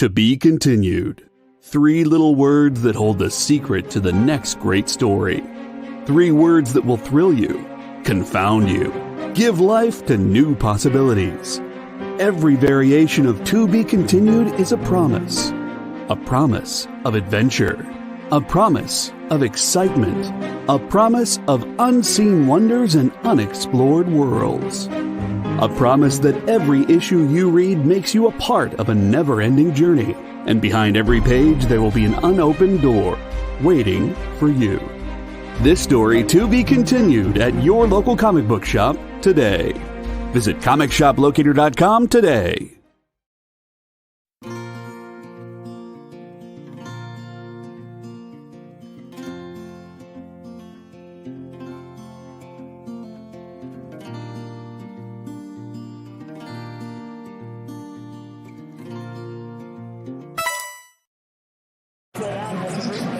To be continued. 3 little words that hold the secret to the next great story. 3 words that will thrill you, confound you, give life to new possibilities. Every variation of To Be Continued is a promise of adventure, a promise of excitement, a promise of unseen wonders and unexplored worlds. A promise that every issue you read makes you a part of a never-ending journey, and behind every page there will be an unopened door waiting for you. This story to be continued at your local comic book shop today. Visit comicshoplocator.com today.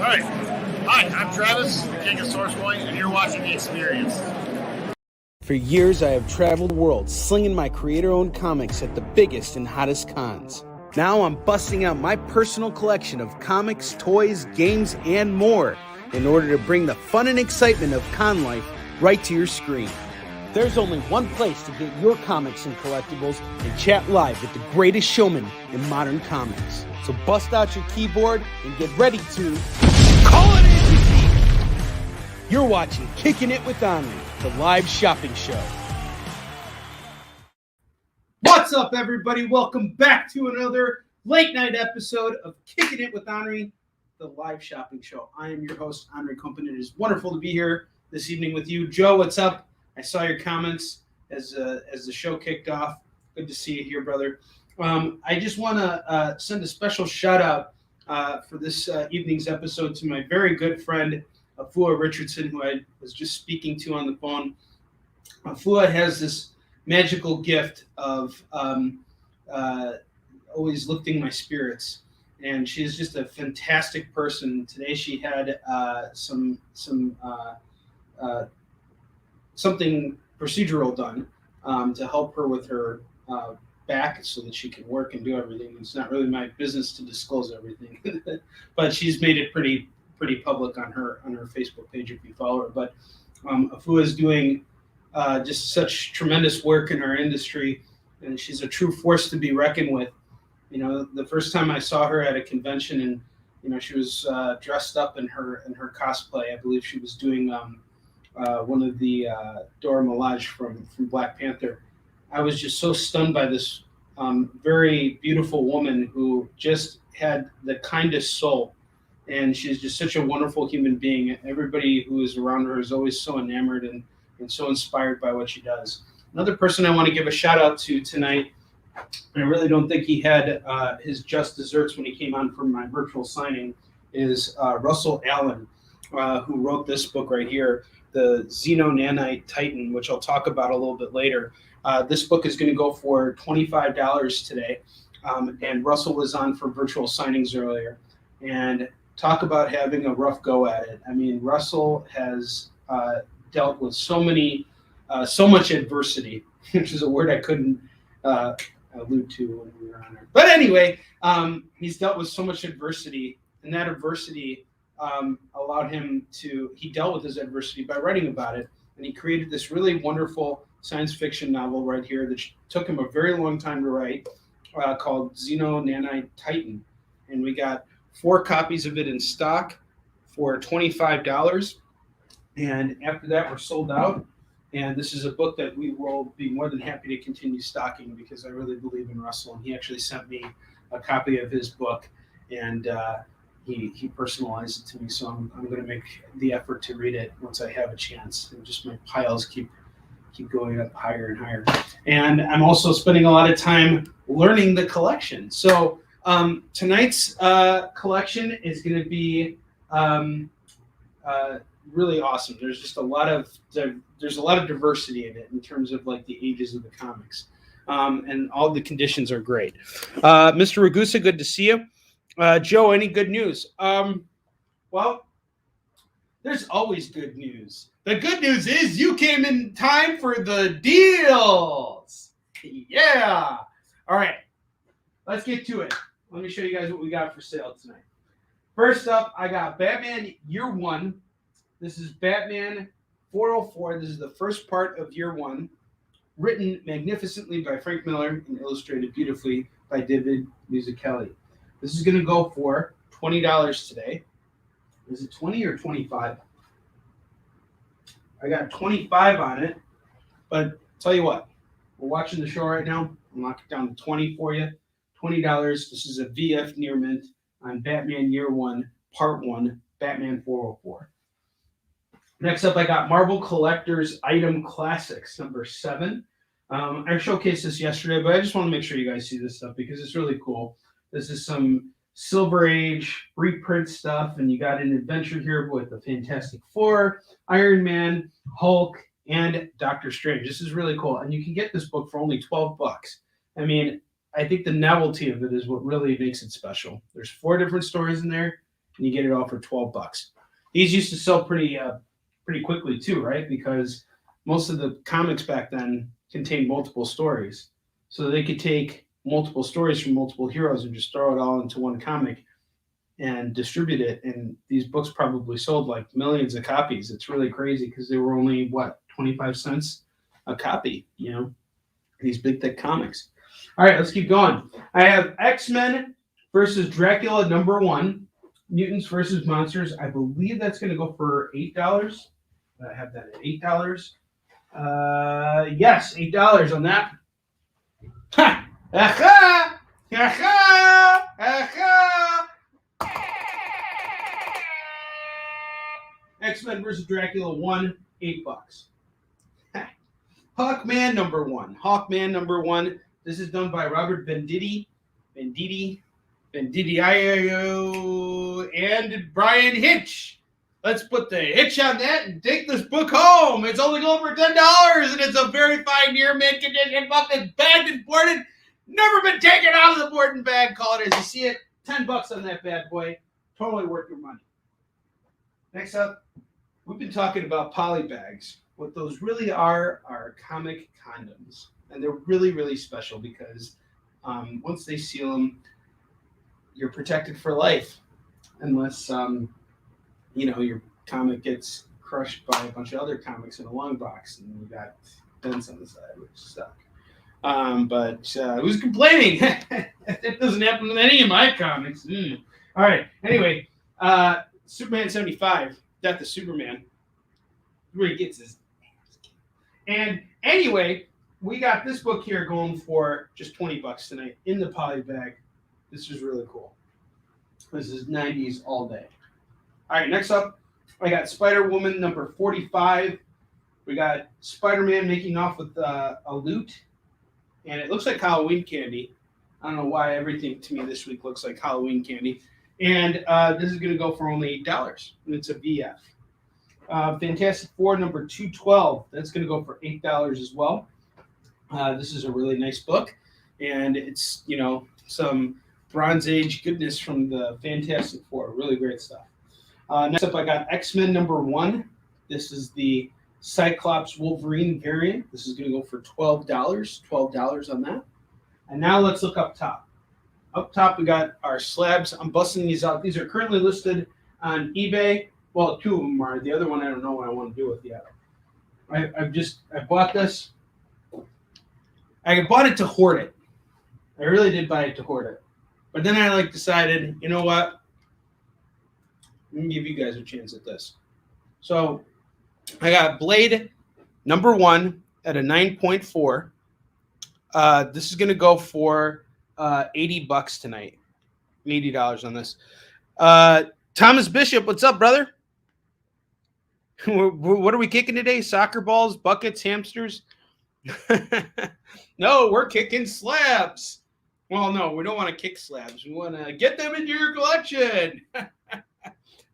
Alright. Hi, I'm Travis, King of Sourceboy, and you're watching The Experience. For years, I have traveled the world slinging my creator-owned comics at the biggest and hottest cons. Now I'm busting out my personal collection of comics, toys, games, and more in order to bring the fun and excitement of con life right to your screen. There's only one place to get your comics and collectibles and chat live with the greatest showman in modern comics. So bust out your keyboard and get ready to call it in. You're watching Kickin' It With Onrie, the live shopping show. What's up, everybody? Welcome back to another late night episode of Kickin' It With Onrie, the live shopping show. I am your host, Onrie Company. It is wonderful to be here this evening with you. Joe, what's up? I saw your comments as the show kicked off. Good to see you here, brother. I just want to send a special shout out for this evening's episode to my very good friend, Afua Richardson, who I was just speaking to on the phone. Afua has this magical gift of always lifting my spirits, and she's just a fantastic person. Today she had something procedural done to help her with her back so that she can work and do everything. It's not really my business to disclose everything, but she's made it pretty public on her Facebook page if you follow her. But Afua is doing just such tremendous work in our industry, and she's a true force to be reckoned with. You know, the first time I saw her at a convention, and you know, she was dressed up in her cosplay. I believe she was doing one of the Dora Milaje from Black Panther. I was just so stunned by this very beautiful woman who just had the kindest soul, and she's just such a wonderful human being. Everybody who is around her is always so enamored and so inspired by what she does. Another person I want to give a shout out to tonight, and I really don't think he had his just desserts when he came on for my virtual signing, is Russell Allen, who wrote this book right here, the Xeno Nanite Titan, which I'll talk about a little bit later. This book is going to go for $25 today, and Russell was on for virtual signings earlier, and talk about having a rough go at it. I mean, Russell has dealt with so much adversity, which is a word I couldn't allude to when we were on there. But anyway, he's dealt with so much adversity, and that adversity allowed him he dealt with his adversity by writing about it, and he created this really wonderful science fiction novel right here that took him a very long time to write, called Xeno Nanite Titan. And we got 4 copies of it in stock for $25. And after that, we're sold out. And this is a book that we will be more than happy to continue stocking because I really believe in Russell. And he actually sent me a copy of his book, and he personalized it to me. So I'm going to make the effort to read it once I have a chance. And just my piles keep going up higher and higher. And I'm also spending a lot of time learning the collection. So tonight's collection is going to be really awesome. There's just a lot of diversity in it in terms of like the ages of the comics, and all the conditions are great. Mr. Ragusa, good to see you. Joe, any good news? Well, there's always good news. The good news is you came in time for the deals. Yeah. All right. Let's get to it. let me show you guys what we got for sale tonight. First up, I got Batman Year One. This is Batman 404. This is the first part of Year One, written magnificently by Frank Miller and illustrated beautifully by David Mazzucchelli. This is going to go for $20 today. Is it 20 or 25? I got 25 on it, but tell you what, we're watching the show right now. I'll knock it down to 20 for you. $20. This is a VF near mint on Batman Year One, Part 1, Batman 404. Next up, I got Marvel Collector's Item Classics, number 7. I showcased this yesterday, but I just want to make sure you guys see this stuff because it's really cool. This is some Silver Age reprint stuff, and you got an adventure here with the Fantastic Four, Iron Man, Hulk, and Doctor Strange. This is really cool, and you can get this book for only $12. I mean, I think the novelty of it is what really makes it special. There's 4 different stories in there, and you get it all for $12. These used to sell pretty quickly too, right? Because most of the comics back then contained multiple stories. So they could take multiple stories from multiple heroes and just throw it all into one comic and distribute it. And these books probably sold like millions of copies. It's really crazy because they were only, 25 cents a copy, these big, thick comics. All right, let's keep going. I have X-Men versus Dracula Number One, Mutants versus Monsters. I believe that's going to go for $8. I have that at $8. Yes, $8 on that. Ha! Aha! Aha! Aha! X-Men versus Dracula 1, $8. Hawkman Number One. Hawkman Number One. This is done by Robert Venditti, and Brian Hitch. Let's put the hitch on that and take this book home. It's only going for $10, and it's a very fine near mint condition book that's bagged and boarded, never been taken out of the boarding bag. Call it as you see it. $10 on that bad boy. Totally worth your money. Next up, we've been talking about poly bags. What those really are comic condoms, and they're really, really special because once they seal them, you're protected for life, unless your comic gets crushed by a bunch of other comics in a long box, and you got dents on the side, which suck. But who's complaining? That doesn't happen with any of my comics. All right. Anyway, Superman 75, Death of Superman, where he gets his ass kicked. And anyway, we got this book here going for just $20 tonight in the poly bag. This is really cool. This is 90s all day. All right, next up, I got Spider-Woman number 45. We got Spider-Man making off with a loot, and it looks like Halloween candy. I don't know why everything to me this week looks like Halloween candy. And this is going to go for only $8, and it's a VF. Fantastic Four number 212. That's going to go for $8 as well. This is a really nice book, and it's, some Bronze Age goodness from the Fantastic Four. Really great stuff. Next up, I got X-Men number 1. This is the Cyclops Wolverine variant. This is going to go for $12. $12 on that. And now let's look up top. Up top, we got our slabs. I'm busting these out. These are currently listed on eBay. Well, 2 of them are. The other one, I don't know what I want to do with yet. I bought this. I bought it to hoard it. I really did buy it to hoard it. But then I decided, you know what? Let me give you guys a chance at this. So I got Blade number 1 at a 9.4. This is going to go for $80 tonight. $80 on this. Thomas Bishop, what's up, brother? What are we kicking today? Soccer balls, buckets, hamsters? No, we're kicking slabs. Well, no, we don't want to kick slabs. We want to get them into your collection.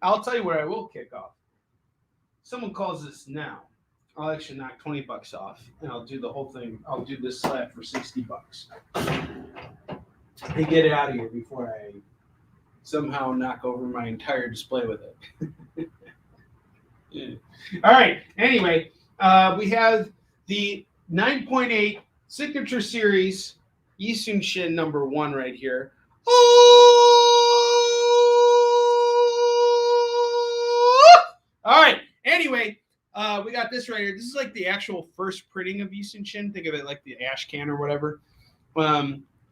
I'll tell you what I will kick off. Someone calls this now. I'll actually knock $20 off, and I'll do the whole thing. I'll do this slab for $60. Hey, get it out of here before I somehow knock over my entire display with it. Yeah. All right. Anyway, we have the 9.8 Signature Series Yi Sun Shin number 1 right here. All right. Anyway, we got this right here. This is like the actual first printing of Easton Chin. Think of it like the ash can or whatever.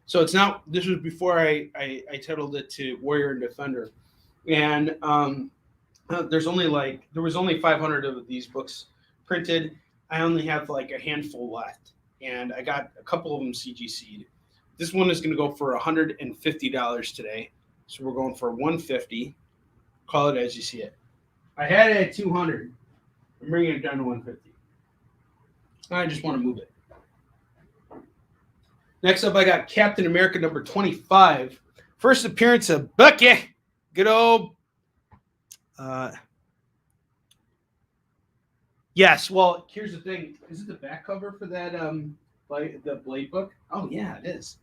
So it's not. This was before I titled it to Warrior and Defender, and there was only 500 of these books printed. I only have like a handful left, and I got a couple of them CGC'd. This one is going to go for $150 today, so we're going for $150. Call it as you see it. I had it at 200. I'm bringing it down to 150. I just want to move it. Next up, I got Captain America number 25. First appearance of Bucky. Good old. Yes. Well, here's the thing. Is it the back cover for that the Blade book? Oh yeah, it is.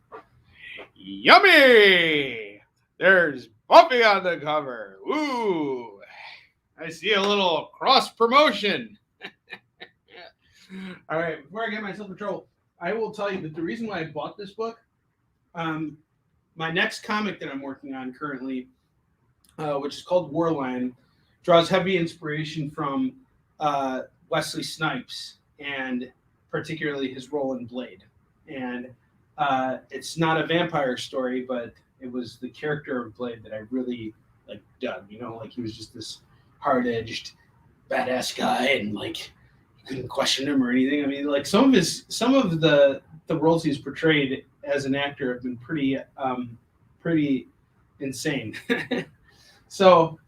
Yummy. There's Buffy on the cover. Ooh. I see a little cross promotion. All right. Before I get myself in trouble, I will tell you that the reason why I bought this book, my next comic that I'm working on currently, which is called Warline, draws heavy inspiration from Wesley Snipes and particularly his role in Blade. And it's not a vampire story, but it was the character of Blade that I really dug. You know, like he was just this hard-edged, badass guy, and like you couldn't question him or anything. I mean, like some of the roles he's portrayed as an actor have been pretty insane. So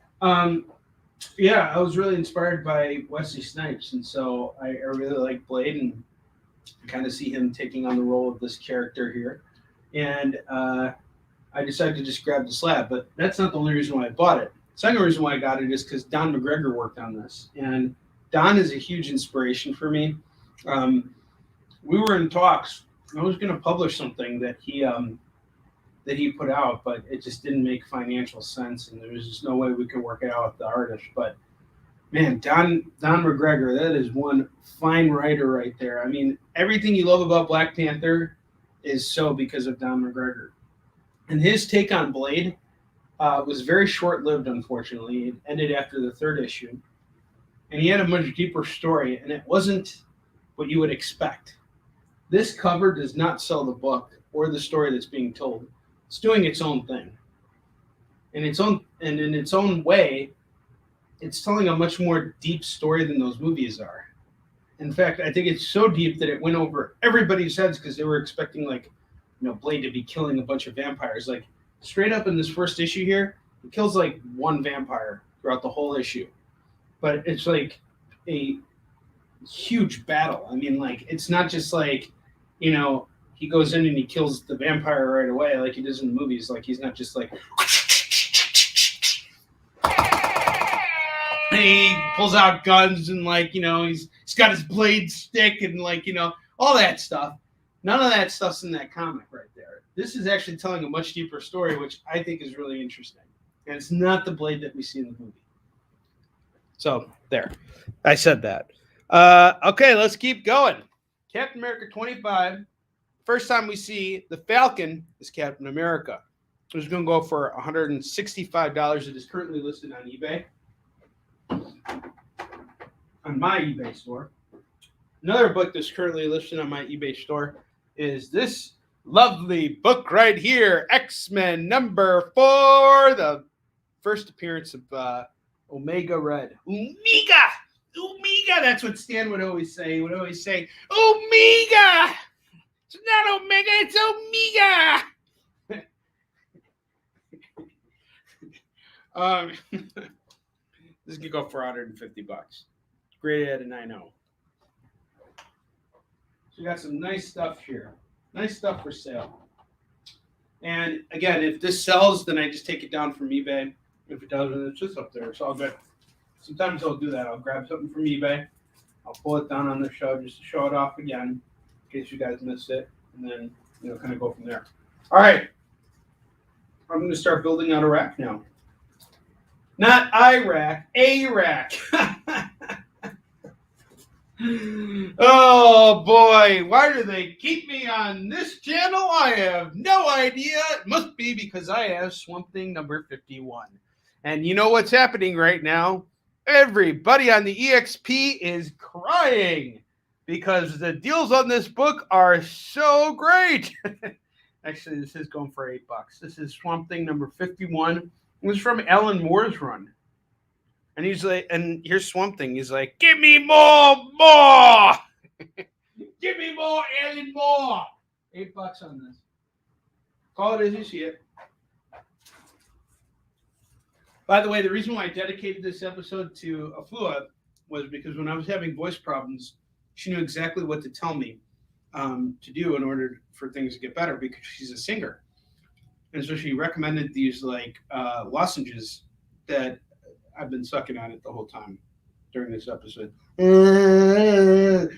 yeah, I was really inspired by Wesley Snipes, and so I really like Blade, and kind of see him taking on the role of this character here. And I decided to just grab the slab, but that's not the only reason why I bought it. Second reason why I got it is because Don McGregor worked on this, and Don is a huge inspiration for me. We were in talks. I was going to publish something that he put out, but it just didn't make financial sense, and there was just no way we could work it out with the artist. But man, Don McGregor, that is one fine writer right there. I mean, everything you love about Black Panther is so because of Don McGregor. And his take on Blade was very short-lived, unfortunately. It ended after the third issue. And he had a much deeper story, and it wasn't what you would expect. This cover does not sell the book or the story that's being told. It's doing its own thing. In its own way, it's telling a much more deep story than those movies are. In fact, I think it's so deep that it went over everybody's heads because they were expecting Blade to be killing a bunch of vampires. Like straight up in this first issue here, he kills like one vampire throughout the whole issue. But it's like a huge battle. I mean, like it's not just like, he goes in and he kills the vampire right away like he does in the movies. Like he's not just like he pulls out guns and he's got his blade stick and all that stuff. None of that stuff's in that comic right there. This is actually telling a much deeper story, which I think is really interesting. And it's not the Blade that we see in the movie. So there, I said that. Okay, let's keep going. Captain America 25. First time we see the Falcon is Captain America. It's going to go for $165. It is currently listed on eBay. On my eBay store. Another book that's currently listed on my eBay store is this lovely book right here, X-Men number 4, the first appearance of Omega Red. Omega! That's what Stan would always say. He would always say, Omega! It's not Omega, it's Omega! This could go for $150. Graded at a 9.0. So we got some nice stuff here. Nice stuff for sale. And again, if this sells, then I just take it down from eBay. If it doesn't, it's just up there. It's all good. Sometimes I'll do that. I'll grab something from eBay. I'll pull it down on the show just to show it off again, in case you guys missed it. And then, kind of go from there. All right. I'm going to start building out a rack now. Not Iraq, a rack. Oh boy, why do they keep me on this channel? I have no idea. It must be because I have Swamp Thing number 51. And you know what's happening right now? Everybody on the EXP is crying because the deals on this book are so great. Actually, this is going for $8. This is Swamp Thing number 51. It was from Alan Moore's run. And he's like, and here's Swamp Thing. He's like, give me more. Give me more, Alan Moore. $8 on this. Call it as you see it. By the way, the reason why I dedicated this episode to Afua was because when I was having voice problems, she knew exactly what to tell me to do in order for things to get better because she's a singer. And so she recommended these like lozenges that I've been sucking on it the whole time during this episode. But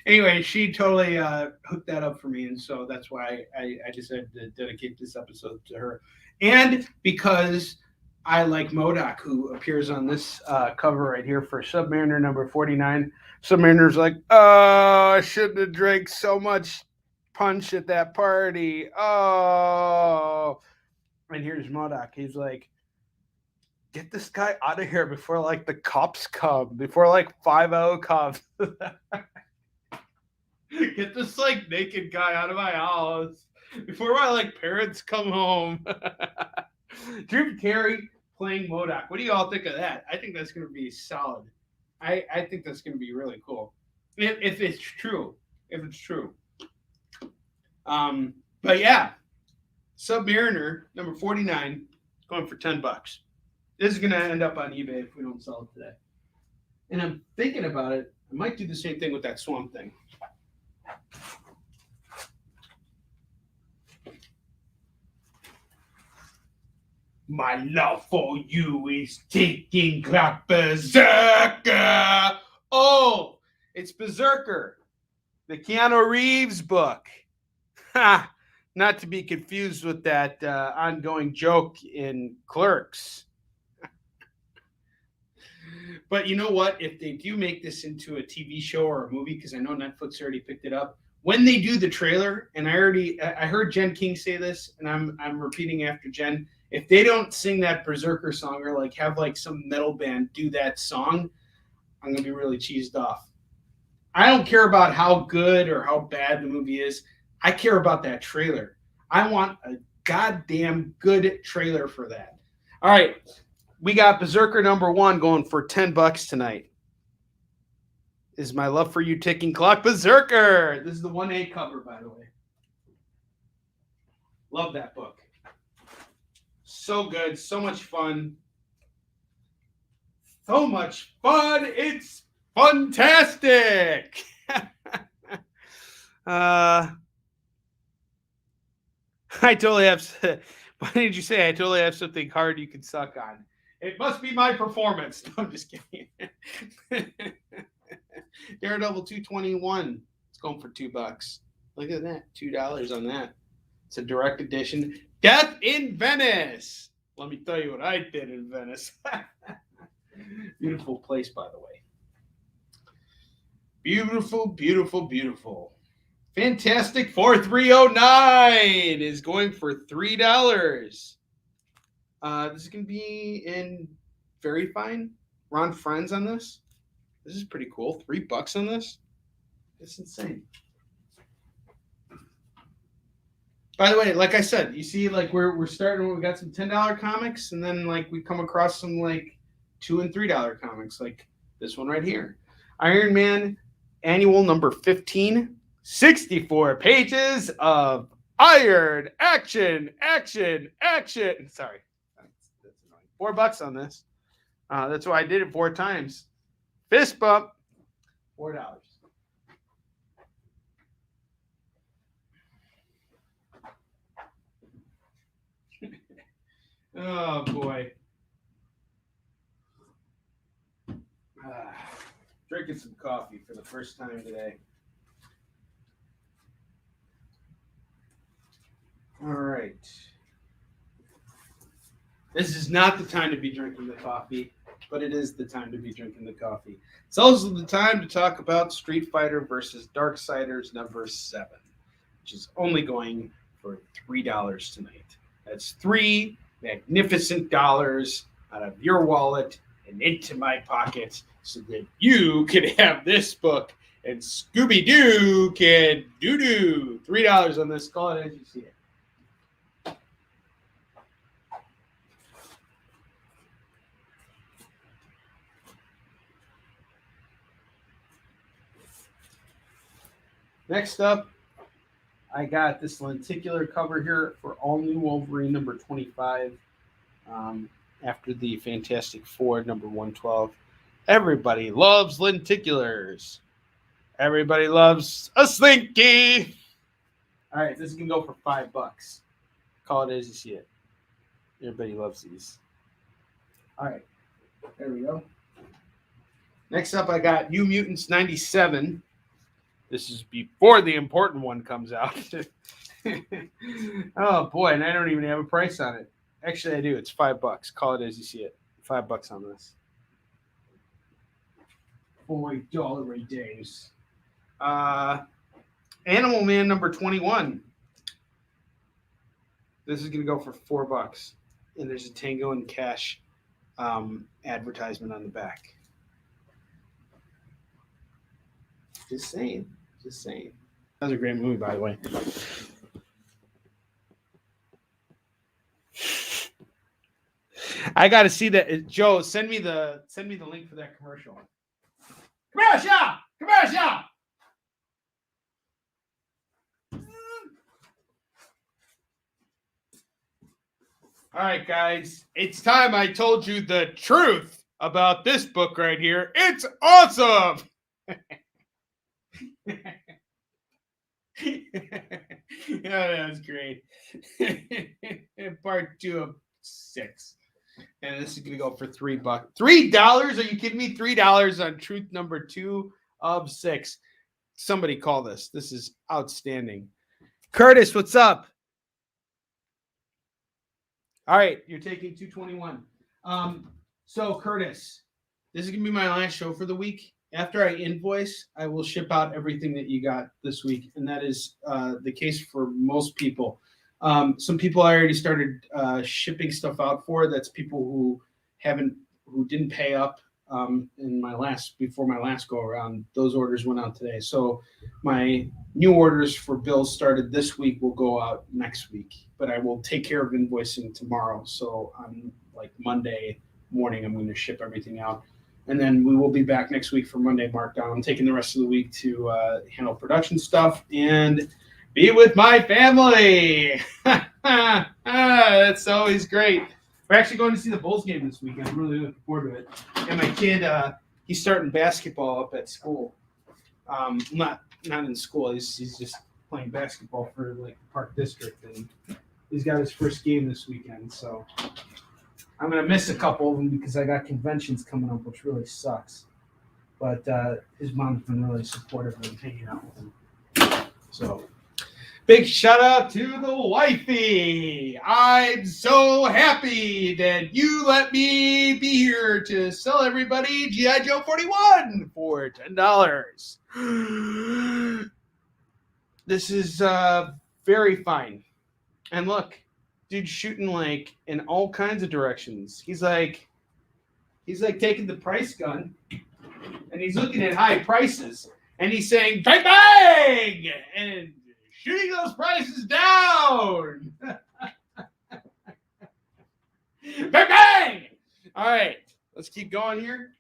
anyway, she totally hooked that up for me. And so that's why I decided to dedicate this episode to her. And because I like MODOK, who appears on this cover right here for Submariner number 49. Submariner's like, oh, I shouldn't have drank so much punch at that party. Oh. And here's MODOK. He's like, get this guy out of here before like the cops come, before like 5-0 comes. Get this like naked guy out of my house before my like parents come home. Drew Carey playing MODOK. What do you all think of that? I think that's going to be solid. I think that's going to be really cool. If it's true. If it's true. But yeah, Submariner number 49 going for $10. This is going to end up on eBay if we don't sell it today. And I'm thinking about it. I might do the same thing with that Swamp Thing. My love for you is taking clock berserker. Oh, it's Berserker, the Keanu Reeves book. Ha! Not to be confused with that ongoing joke in Clerks. But you know what? If they do make this into a TV show or a movie, because I know Netflix already picked it up, when they do the trailer, and I heard Jen King say this, and I'm repeating after Jen. If they don't sing that Berserker song or like have like some metal band do that song, I'm gonna be really cheesed off. I don't care about how good or how bad the movie is. I care about that trailer. I want a goddamn good trailer for that. All right. We got Berserker number 1 going for $10 tonight. Is My Love for You Ticking Clock Berserker. This is the 1A cover, by the way. Love that book. So good. So much fun. So much fun. It's fantastic. I totally have. Why did you say I totally have something hard you can suck on? It must be my performance. No, I'm just kidding. Daredevil 221. It's going for $2. Look at that. $2 on that. It's a direct edition. Death in Venice. Let me tell you what I did in Venice. Beautiful place, by the way. Beautiful, beautiful, beautiful. Fantastic 4309 is going for $3. This is going to be in very fine. Ron Friends on this. This is pretty cool. $3 on this. It's insane. By the way, like I said, you see, like we're starting. We got some $10 comics, and then like we come across some like $2 and $3 comics, like this one right here, Iron Man Annual number 15, 64 pages of iron action. Sorry, that's annoying. $4 on this. That's why I did it 4 times. Fist bump. $4. Oh boy. Drinking some coffee for the first time today. All right. This is not the time to be drinking the coffee. but it is the time to be drinking the coffee. It's also the time to talk about Street Fighter versus Darksiders number 7, which is only going for $3 tonight. That's $3 magnificent dollars out of your wallet and into my pocket so that you can have this book and Scooby-Doo can doo-doo. $3 on this. Call it as you see it. Next up, I got this lenticular cover here for all new Wolverine number 25. After the Fantastic Four number 112. Everybody loves lenticulars. Everybody loves a slinky. All right, this is going to go for $5. Call it as you see it. Everybody loves these. All right, there we go. Next up, I got New Mutants 97. This is before the important one comes out. Oh, boy, and I don't even have a price on it. Actually, I do. It's $5. Call it as you see it. $5 on this. $4 days. Animal Man number 21. This is going to go for $4. And there's a Tango and Cash advertisement on the back. Just saying. Just saying. That was a great movie, by the way. I got to see that. Joe, send me the link for that commercial. Commercial! Commercial! All right, guys. It's time I told you the truth about this book right here. It's awesome! Yeah, that's great. Part 2 of 6. And this is going to go for $3. $3? Are you kidding me? $3 on Truth number 2 of 6. Somebody call this. This is outstanding. Curtis, what's up? All right, you're taking 221. So Curtis, this is going to be my last show for the week. After I invoice, I will ship out everything that you got this week. And that is the case for most people. Some people I already started shipping stuff out for. That's people who didn't pay up before my last go around. Those orders went out today. So my new orders for bills started this week will go out next week. But I will take care of invoicing tomorrow. So on like Monday morning, I'm going to ship everything out. And then we will be back next week for Monday Markdown. I'm taking the rest of the week to handle production stuff and be with my family. That's always great. We're actually going to see the Bulls game this weekend. I'm really looking forward to it. And my kid, he's starting basketball up at school. Not in school. He's just playing basketball for like the Park District, and he's got his first game this weekend. So I'm gonna miss a couple of them because I got conventions coming up, which really sucks. But his mom's been really supportive of him hanging out with him. So big shout out to the wifey. I'm so happy that you let me be here to sell everybody G.I. Joe 41 for $10. This is very fine. And look, dude's shooting like in all kinds of directions. He's like taking the price gun and he's looking at high prices and he's saying bang bang and shooting those prices down. Bang bang! All right, let's keep going here.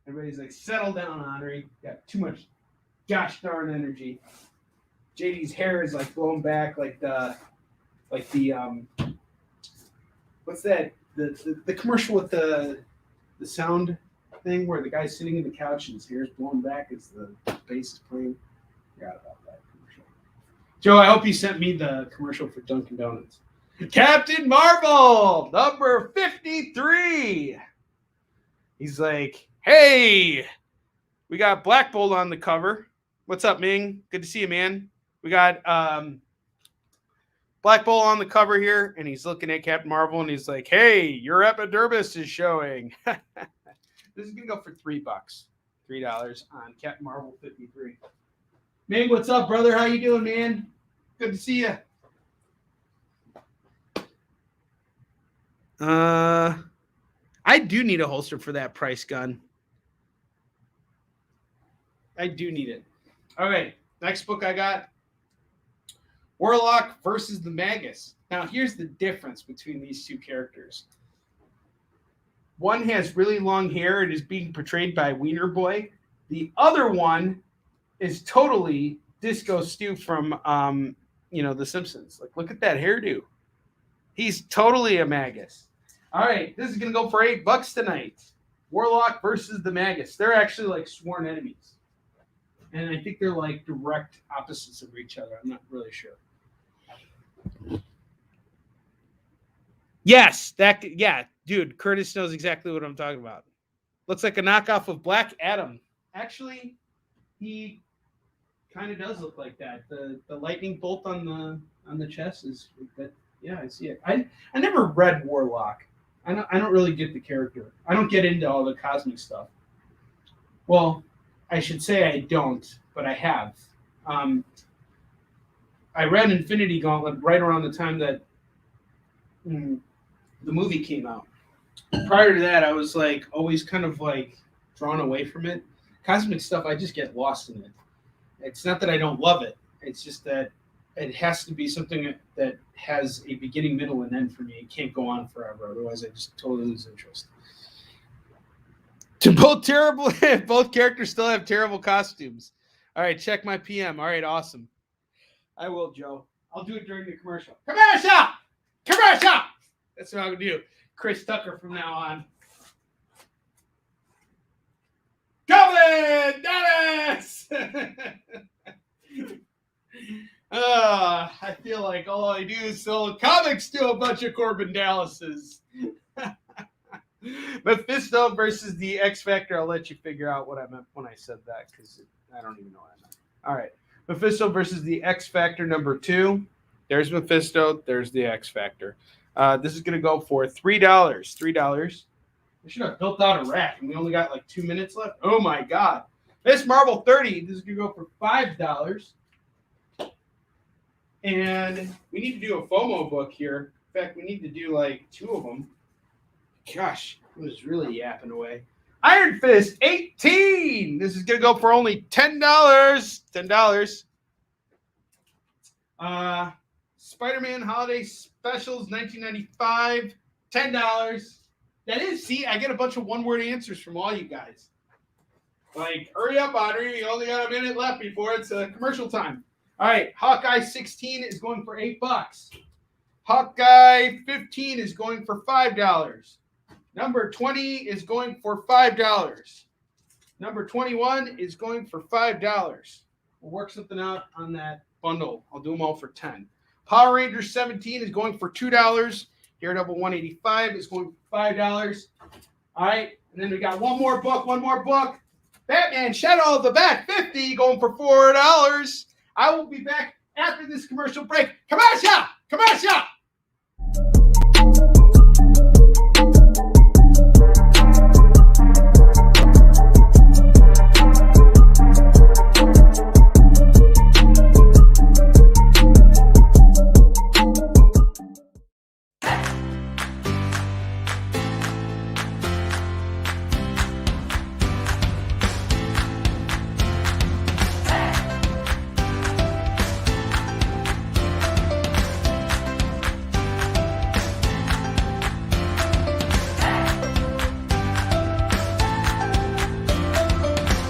Everybody's like, settle down, Onrie. Got too much gosh darn energy. JD's hair is like blown back like the what's that? The commercial with the sound thing where the guy's sitting in the couch and his hair's blown back as the bass is playing. Forgot about that commercial. Joe, I hope you sent me the commercial for Dunkin' Donuts. Captain Marvel, number 53. He's like, hey, we got Black Bolt on the cover. What's up, Ming? Good to see you, man. We got Black Bolt on the cover here, and he's looking at Captain Marvel, and he's like, "Hey, your epidermis is showing." This is gonna go for $3. $3 on Captain Marvel 53. Meg, what's up, brother? How you doing, man? Good to see you. I do need a holster for that price gun. I do need it. All right, next book I got. Warlock versus the Magus. Now, here's the difference between these two characters. One has really long hair and is being portrayed by Wiener Boy. The other one is totally Disco Stu from, The Simpsons. Like, look at that hairdo. He's totally a Magus. All right, this is going to go for $8 tonight. Warlock versus the Magus. They're actually like sworn enemies. And I think they're like direct opposites of each other. I'm not really sure. Yes, dude, Curtis knows exactly what I'm talking about. Looks like a knockoff of Black Adam. Actually, he kind of does look like that. The lightning bolt on the chest is that. Yeah, I see it. I never read Warlock. I don't really get the character. I don't get into all the cosmic stuff. Well, I should say I don't, but I have. I read Infinity Gauntlet right around the time that the movie came out. Prior to that, I was like always kind of like drawn away from it. Cosmic stuff, I just get lost in it. It's not that I don't love it. It's just that it has to be something that has a beginning, middle, and end for me. It can't go on forever. Otherwise, I just totally lose interest. Both characters still have terrible costumes. All right, check my PM. All right, awesome. I will, Joe. I'll do it during the commercial. Commercial! Commercial! That's what I'm going to do. Chris Tucker from now on. Calvin Dennis! I feel like all I do is sell comics to a bunch of Corbin Dallases. Mephisto versus the X Factor. I'll let you figure out what I meant when I said that because I don't even know what I meant. All right. Mephisto versus the X Factor number 2. There's Mephisto. There's the X Factor. This is going to go for $3. $3. I should have built out a rack, and we only got like 2 minutes left. Oh, my God. Miss Marvel 30. This is going to go for $5. And we need to do a FOMO book here. In fact, we need to do like 2 of them. Gosh, it was really yapping away. Iron Fist 18. This is going to go for only $10. $10. Spider-Man Holiday Specials 1995. $10. That is, see, I get a bunch of one-word answers from all you guys. Like, hurry up, Audrey. You only got a minute left before it's commercial time. All right, Hawkeye 16 is going for $8. Hawkeye 15 is going for $5. Number 20 is going for $5. Number 21 is going for $5. We'll work something out on that bundle. I'll do them all for $10. Power Rangers 17 is going for $2. Daredevil 185 is going for $5. All right, and then we got one more book. Batman Shadow of the Bat 50 going for $4. I will be back after this commercial break. Commercial!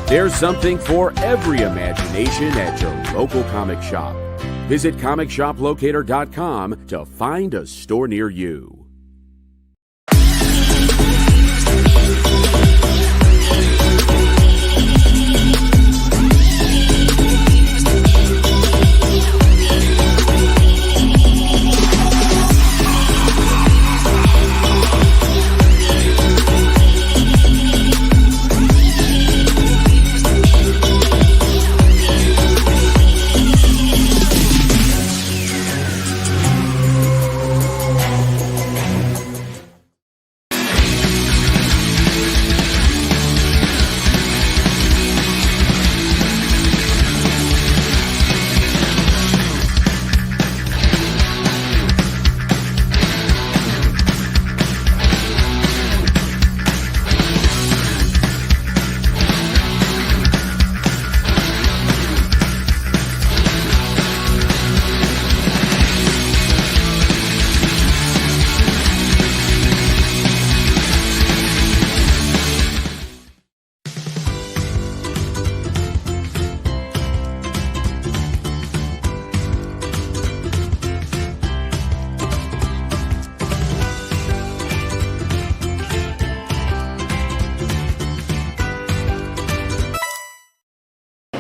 There's something for every imagination at your local comic shop. Visit comicshoplocator.com to find a store near you.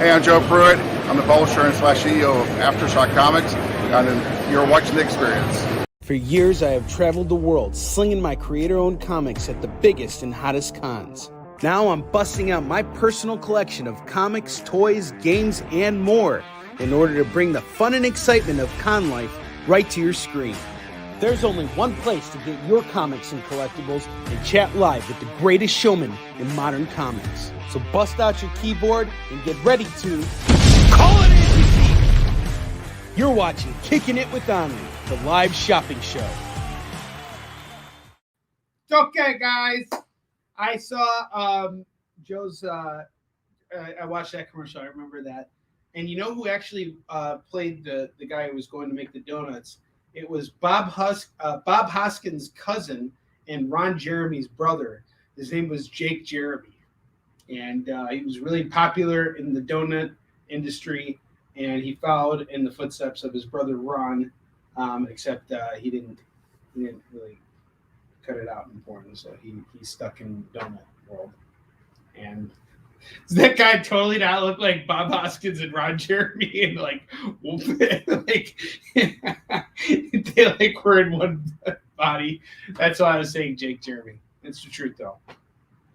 Hey, I'm Joe Pruitt. I'm the publisher and /CEO of Aftershock Comics, and you're watching The Experience. For years, I have traveled the world slinging my creator-owned comics at the biggest and hottest cons. Now I'm busting out my personal collection of comics, toys, games, and more in order to bring the fun and excitement of con life right to your screen. There's only one place to get your comics and collectibles and chat live with the greatest showman in modern comics. So bust out your keyboard and get ready to call it in. You're watching Kickin' It With Onrie, the live shopping show. Okay, guys. I saw Joe's, I watched that commercial. I remember that. And you know who actually played the guy who was going to make the donuts? It was Bob Hoskins' cousin and Ron Jeremy's brother. His name was Jake Jeremy. And he was really popular in the donut industry. And he followed in the footsteps of his brother Ron, except he didn't really cut it out in porn. So he's stuck in donut world. And does that guy totally not look like Bob Hoskins and Ron Jeremy and like they like were in one body? That's why I was saying Jake Jeremy. It's the truth though,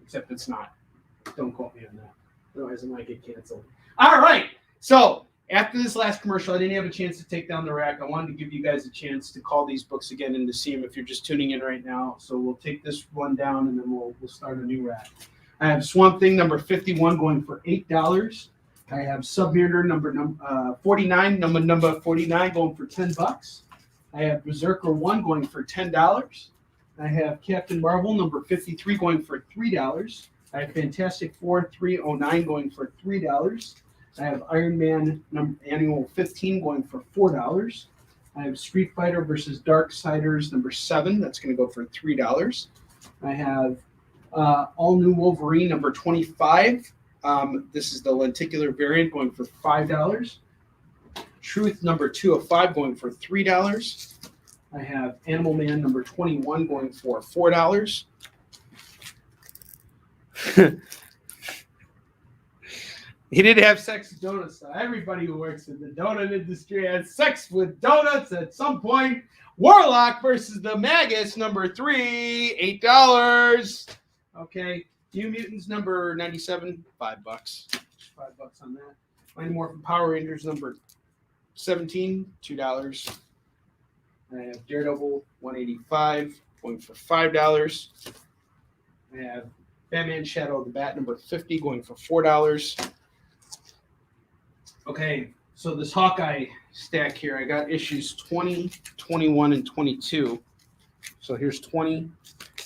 except it's not. Don't quote me on that, otherwise I might get canceled. All right, so after this last commercial, I didn't have a chance to take down the rack. I wanted to give you guys a chance to call these books again and to see them if you're just tuning in right now. So we'll take this one down and then we'll start a new rack. I have Swamp Thing number 51 going for $8. I have Submariner number 49, number 49 going for $10. I have Berserker 1 going for $10. I have Captain Marvel number 53 going for $3. I have Fantastic Four 309 going for $3. I have Iron Man Annual 15 going for $4. I have Street Fighter versus Darksiders number 7. That's going to go for $3. I have All New Wolverine number 25. This is the lenticular variant going for $5. Truth number 205 going for $3. I have Animal Man number 21 going for $4. He did have sex with donuts. So everybody who works in the donut industry has sex with donuts at some point. Warlock versus the Magus number 3, $8. Okay, New Mutants number 97, $5. $5 on that. Mighty Morphin Power Rangers number 17, $2. I have Daredevil 185 going for $5. I have Batman Shadow of the Bat number 50 going for $4. Okay, so this Hawkeye stack here, I got issues 20, 21, and 22. So here's 20,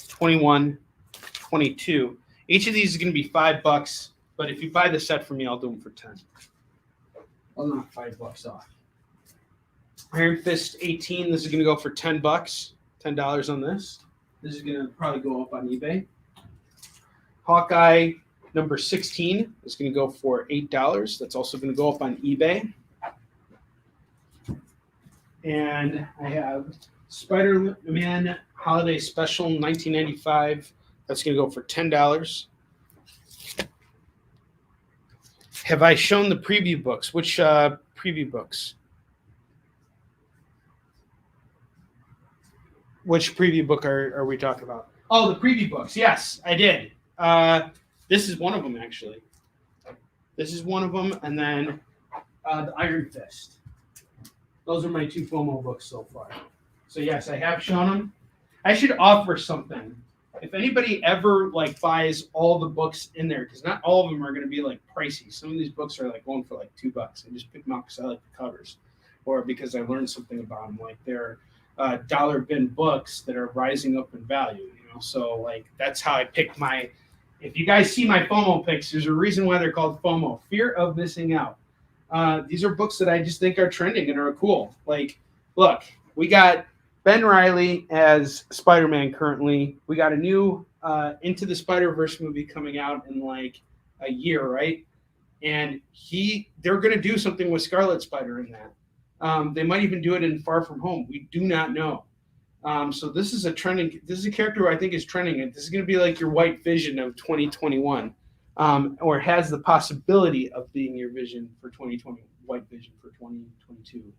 21, 22. Each of these is going to be $5, but if you buy the set from me, I'll do them for 10. I'll knock $5 off. Iron Fist 18. This is going to go for $10. $10 on this. This is going to probably go up on eBay. Hawkeye number 16 is going to go for $8. That's also going to go up on eBay. And I have Spider-Man Holiday Special 1995. That's going to go for $10. Have I shown the preview books? Which preview books? Which preview book are we talking about? Oh, the preview books. Yes, I did. This is one of them, actually. This is one of them, and then the Iron Fist. Those are my 2 FOMO books so far. So, yes, I have shown them. I should offer something. If anybody ever buys all the books in there, because not all of them are going to be pricey. Some of these books are going for $2. I just pick them out because I like the covers, or because I learned something about them. They're dollar bin books that are rising up in value. So that's how I pick my. If you guys see my FOMO picks, there's a reason why they're called FOMO, fear of missing out. These are books that I just think are trending and are cool. Look, we got Ben Reilly as Spider-Man currently. We got a new Into the Spider-Verse movie coming out in a year, right? And they're going to do something with Scarlet Spider in that. They might even do it in Far From Home. We do not know. So this is a character who I think is trending. This is going to be your White Vision of 2021. or has the possibility of being your Vision for 2020, White Vision for 2022.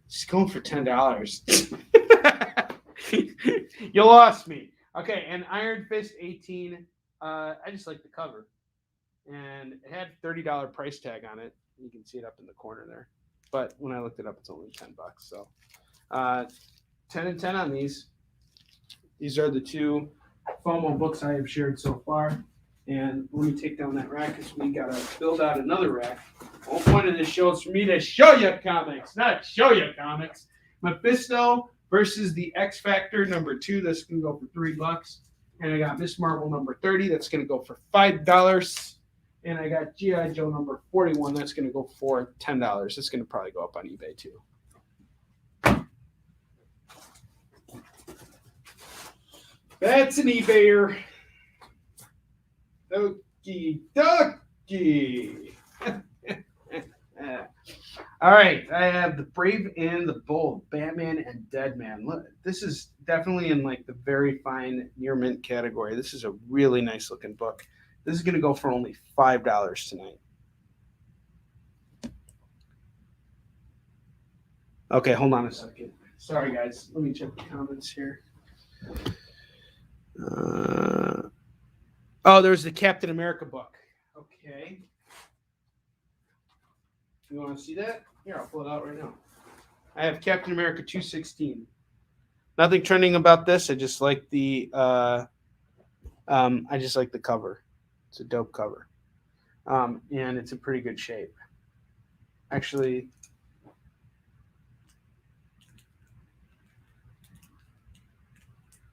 She's going for $10. You lost me. Okay, and Iron Fist 18. I just like the cover, and it had $30 price tag on it. You can see it up in the corner there. But when I looked it up, it's only $10. So 10 and 10 on these. These are the two FOMO books I have shared so far. And let me take down that rack because we got to build out another rack. The whole point of this show is for me to show you comics, not show you comics. Mephisto versus the X Factor number 2. That's going to go for $3. And I got Miss Marvel number 30. That's going to go for $5. And I got G.I. Joe number 41. That's going to go for $10. It's going to probably go up on eBay too. That's an eBayer. Okie dokie. All right, I have The Brave and the Bold, Batman and Deadman. Look, this is definitely in like the very fine near mint category. This is a really nice looking book. This is going to go for only $5 tonight. Okay, hold on a second. Sorry, guys. Let me check the comments here. There's the Captain America book. Okay. You want to see that? Here, I'll pull it out right now. I have Captain America 216. Nothing trending about this. I just like the cover. It's a dope cover. And it's in pretty good shape. Actually,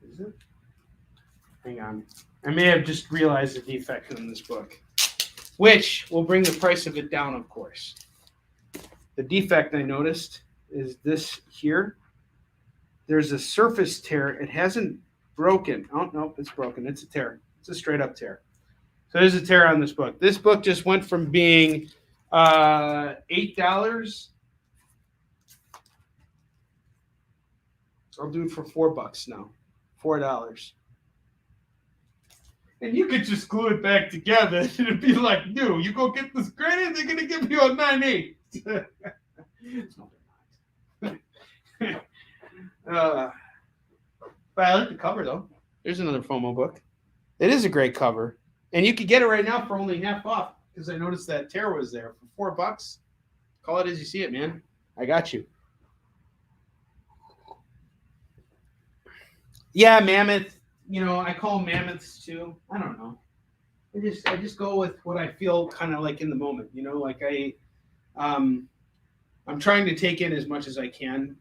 is it? Hang on. I may have just realized a defect in this book, which will bring the price of it down, of course. The defect I noticed is this here. There's a surface tear. It hasn't broken. Oh, no, it's broken. It's a tear. It's a straight up tear. So there's a tear on this book. This book just went from being $8. I'll do it for $4 now. $4. And you could just glue it back together and it'd be like new. You go get this granted, they're going to give you a 9.8. But I like the cover, though. There's another FOMO book. It is a great cover. And you could get it right now for only half off because I noticed that tear was there for $4. Call it as you see it, man. I got you. Yeah, Mammoth. You know, I call them mammoths too. I don't know. I just go with what I feel kind of like in the moment. You know, like I'm trying to take in as much as I can.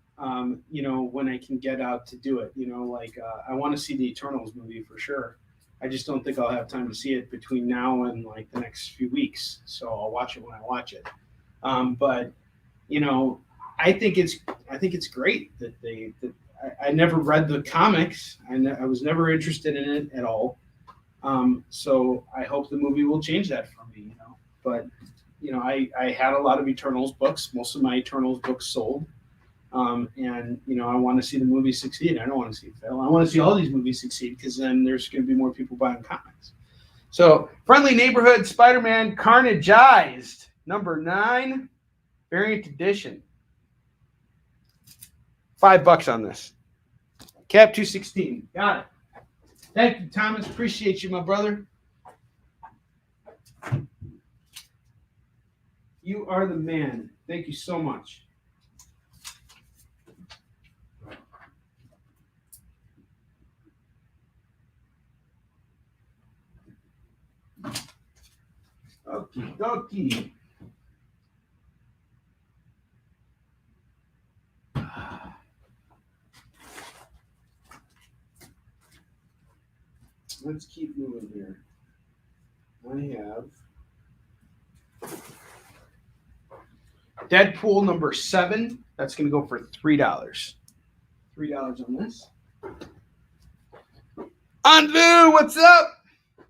You know, when I can get out to do it. You know, like I want to see the Eternals movie for sure. I just don't think I'll have time to see it between now and like the next few weeks. So I'll watch it when I watch it. But you know, I think it's great that I never read the comics. I was never interested in it at all. So I hope the movie will change that for me, you know. But, you know, I had a lot of Eternals books. Most of my Eternals books sold. And, you know, I want to see the movie succeed. I don't want to see it fail. I want to see all these movies succeed because then there's going to be more people buying comics. So, Friendly Neighborhood Spider-Man Carnageized, number 9, variant edition. $5 on this. Cap 216. Got it. Thank you, Thomas. Appreciate you, my brother. You are the man. Thank you so much. Okie dokie. Let's keep moving here. I have Deadpool number 7. That's going to go for $3. $3 on this. Anvu, what's up?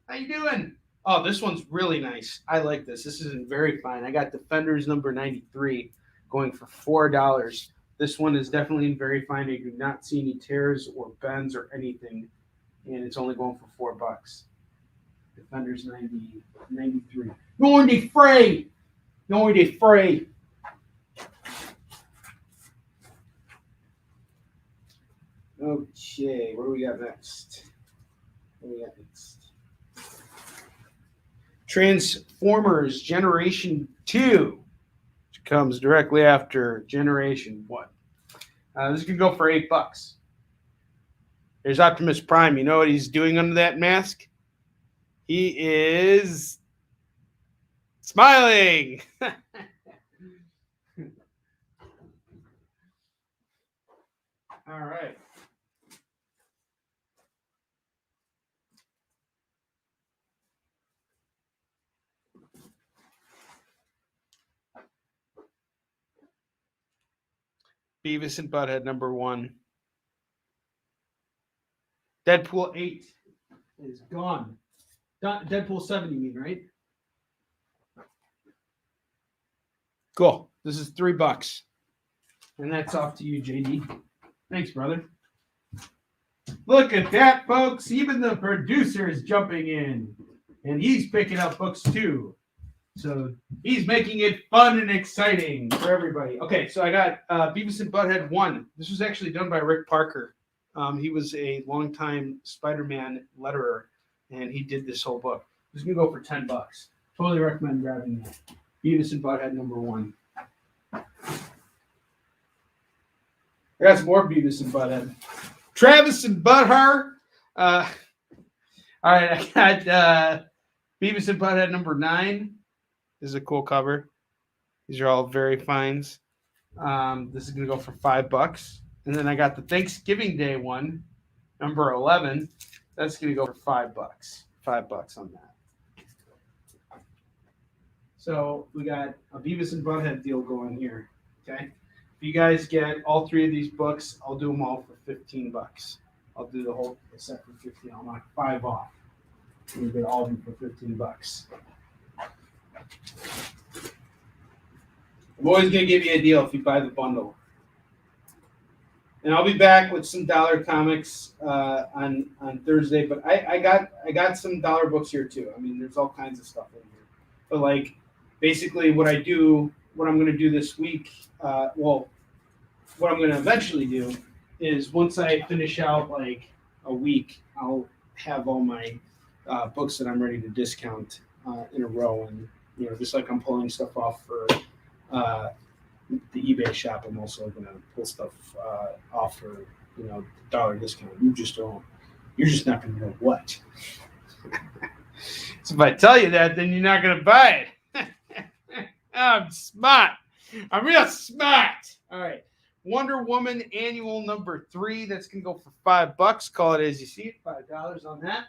How you doing? Oh, this one's really nice. I like this. This is very fine. I got Defenders number 93 going for $4. This one is definitely in very fine. I do not see any tears or bends or anything and it's only going for $4. Defenders 93. Normandy Frey. Normandy Frey. Okay, what do we got next? Transformers Generation 2, which comes directly after Generation 1. This can go for $8. There's Optimus Prime. You know what he's doing under that mask? He is smiling. All right. Beavis and Butthead number 1. Deadpool 8 is gone. Deadpool 7, you mean, right? Cool. This is $3. And that's off to you, JD. Thanks, brother. Look at that, folks. Even the producer is jumping in. And he's picking up books, too. So he's making it fun and exciting for everybody. Okay, so I got Beavis and Butthead 1. This was actually done by Rick Parker. He was a longtime Spider-Man letterer, and he did this whole book. This is going to go for $10. Totally recommend grabbing that. Beavis and Butthead number 1. I got some more Beavis and Butthead. Travis and Butthart. All right, I got Beavis and Butthead number 9. This is a cool cover. These are all very fines. This is going to go for $5. And then I got the Thanksgiving Day one, number 11. That's going to go for $5. $5 on that. So we got a Beavis and Butthead deal going here. Okay. If you guys get all 3 of these books, I'll do them all for $15. I'll do the whole set for $15. I'll knock 5 off. And you get all of them for $15. I'm always going to give you a deal if you buy the bundle. And I'll be back with some dollar comics on Thursday. But I got some dollar books here too. I mean, there's all kinds of stuff in here. But like, basically, what I'm going to do this week. What I'm going to eventually do is once I finish out like a week, I'll have all my books that I'm ready to discount in a row, and just like I'm pulling stuff off for the eBay shop, I'm also going to pull stuff off for dollar discount. You're just not going to know what. So if I tell you that, then you're not going to buy it. I'm smart. I'm real smart. All right. Wonder Woman Annual number 3. That's going to go for $5. Call it as you see it. $5 on that.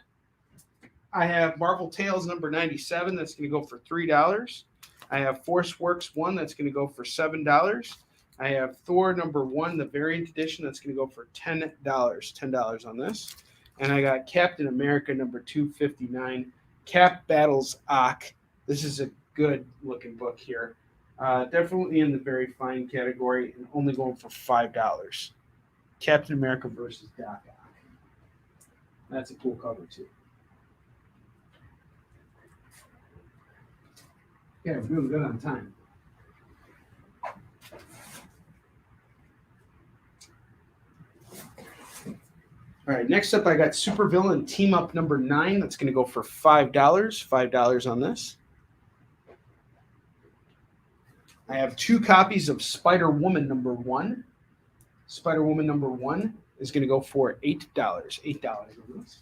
I have Marvel Tales number 97. That's going to go for $3. I have Force Works 1. That's going to go for $7. I have Thor number 1, the variant edition. That's going to go for $10. $10 on this. And I got Captain America number 259. Cap Battles Ock. This is a good looking book here. Definitely in the very fine category and only going for $5. Captain America versus Doc Ock. That's a cool cover too. Yeah, we're doing good on time. All right, next up I got Supervillain Team Up number 9. That's going to go for $5. $5 on this. I have 2 copies of Spider-Woman number 1. Spider-Woman number 1 is going to go for $8. $8 on this.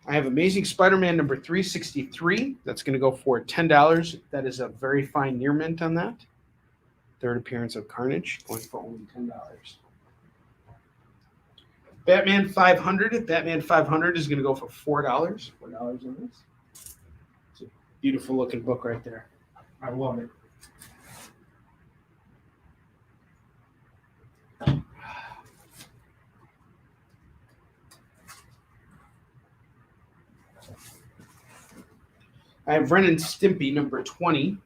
I have Amazing Spider-Man number 363. That's going to go for $10. That is a very fine near mint on that. 3rd appearance of Carnage, going for only $10. Batman 500. Batman 500 is going to go for $4. $4 on this. It's a beautiful looking book right there. I love it. I have Ren and Stimpy number 20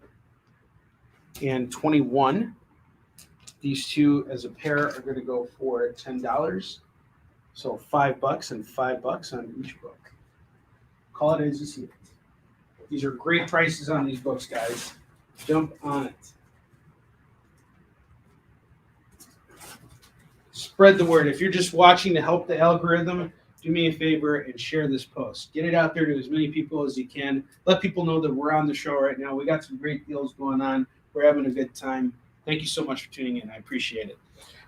and 21. These 2 as a pair are going to go for $10. So $5 and $5 on each book. Call it as you see it. These are great prices on these books, guys. Jump on it. Spread the word. If you're just watching to help the algorithm, do me a favor and share this post. Get it out there to as many people as you can. Let people know that we're on the show right now. We got some great deals going on. We're having a good time. Thank you so much for tuning in. I appreciate it.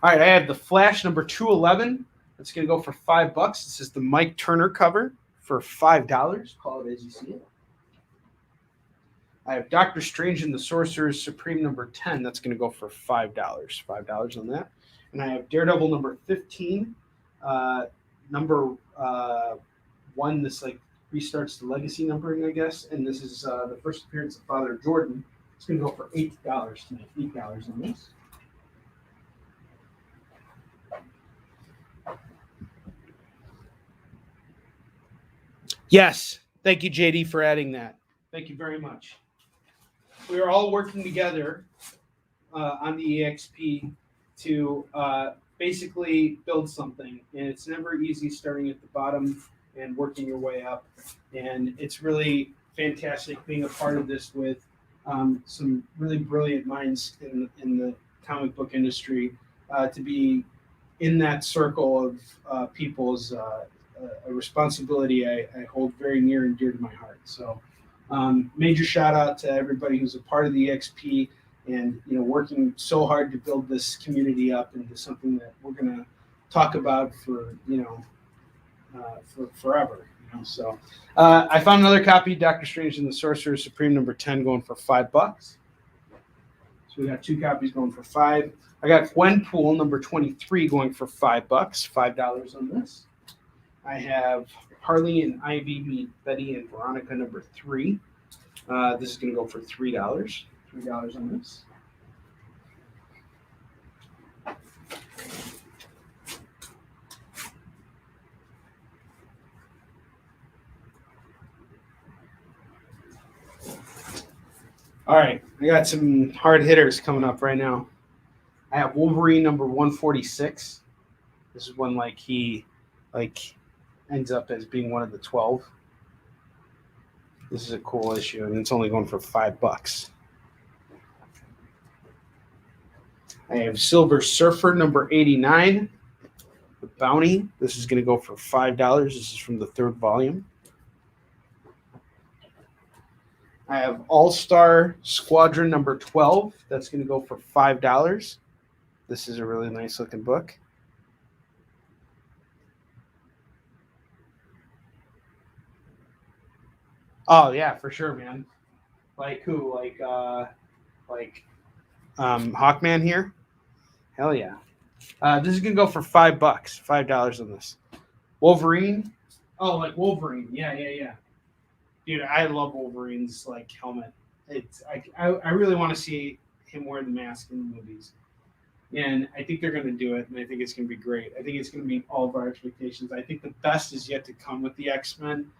All right, I have the Flash number 211. That's going to go for $5. This is the Mike Turner cover for $5. Call it as you see it. I have Doctor Strange and the Sorcerer's Supreme number 10. That's going to go for $5. $5 on that. And I have Daredevil number 15. Number 1, this like restarts the legacy numbering, I guess. And this is the first appearance of Father Jordan. It's going to go for $8 tonight. $8 on this. Yes. Thank you, JD, for adding that. Thank you very much. We are all working together on the EXP to basically build something. And it's never easy starting at the bottom and working your way up. And it's really fantastic being a part of this with some really brilliant minds in the comic book industry. To be in that circle of people's a responsibility I hold very near and dear to my heart. So major shout out to everybody who's a part of the EXP and working so hard to build this community up into something that we're going to talk about for for forever. So I found another copy, Doctor Strange and the Sorcerer Supreme number 10, going for $5. So we got 2 copies going for $5. I got Gwenpool number 23 going for $5. $5 on this. I have Harley and Ivy meet Betty and Veronica number 3. This is going to go for $3. $3 on this. All right, I got some hard hitters coming up right now. I have Wolverine number 146. This is when he ends up as being one of the 12. This is a cool issue, and it's only going for $5. I have Silver Surfer number 89, the Bounty. This is going to go for $5. This is from the 3rd volume. I have All-Star Squadron number 12. That's going to go for $5. This is a really nice looking book. Oh yeah, for sure, man. Like who? Hawkman here? Hell yeah. This is gonna go for $5. $5 on this. Wolverine. Oh, like Wolverine. Yeah. Dude, I love Wolverine's helmet. I really want to see him wear the mask in the movies. And I think they're going to do it, and I think it's going to be great. I think it's going to meet all of our expectations. I think the best is yet to come with the X-Men,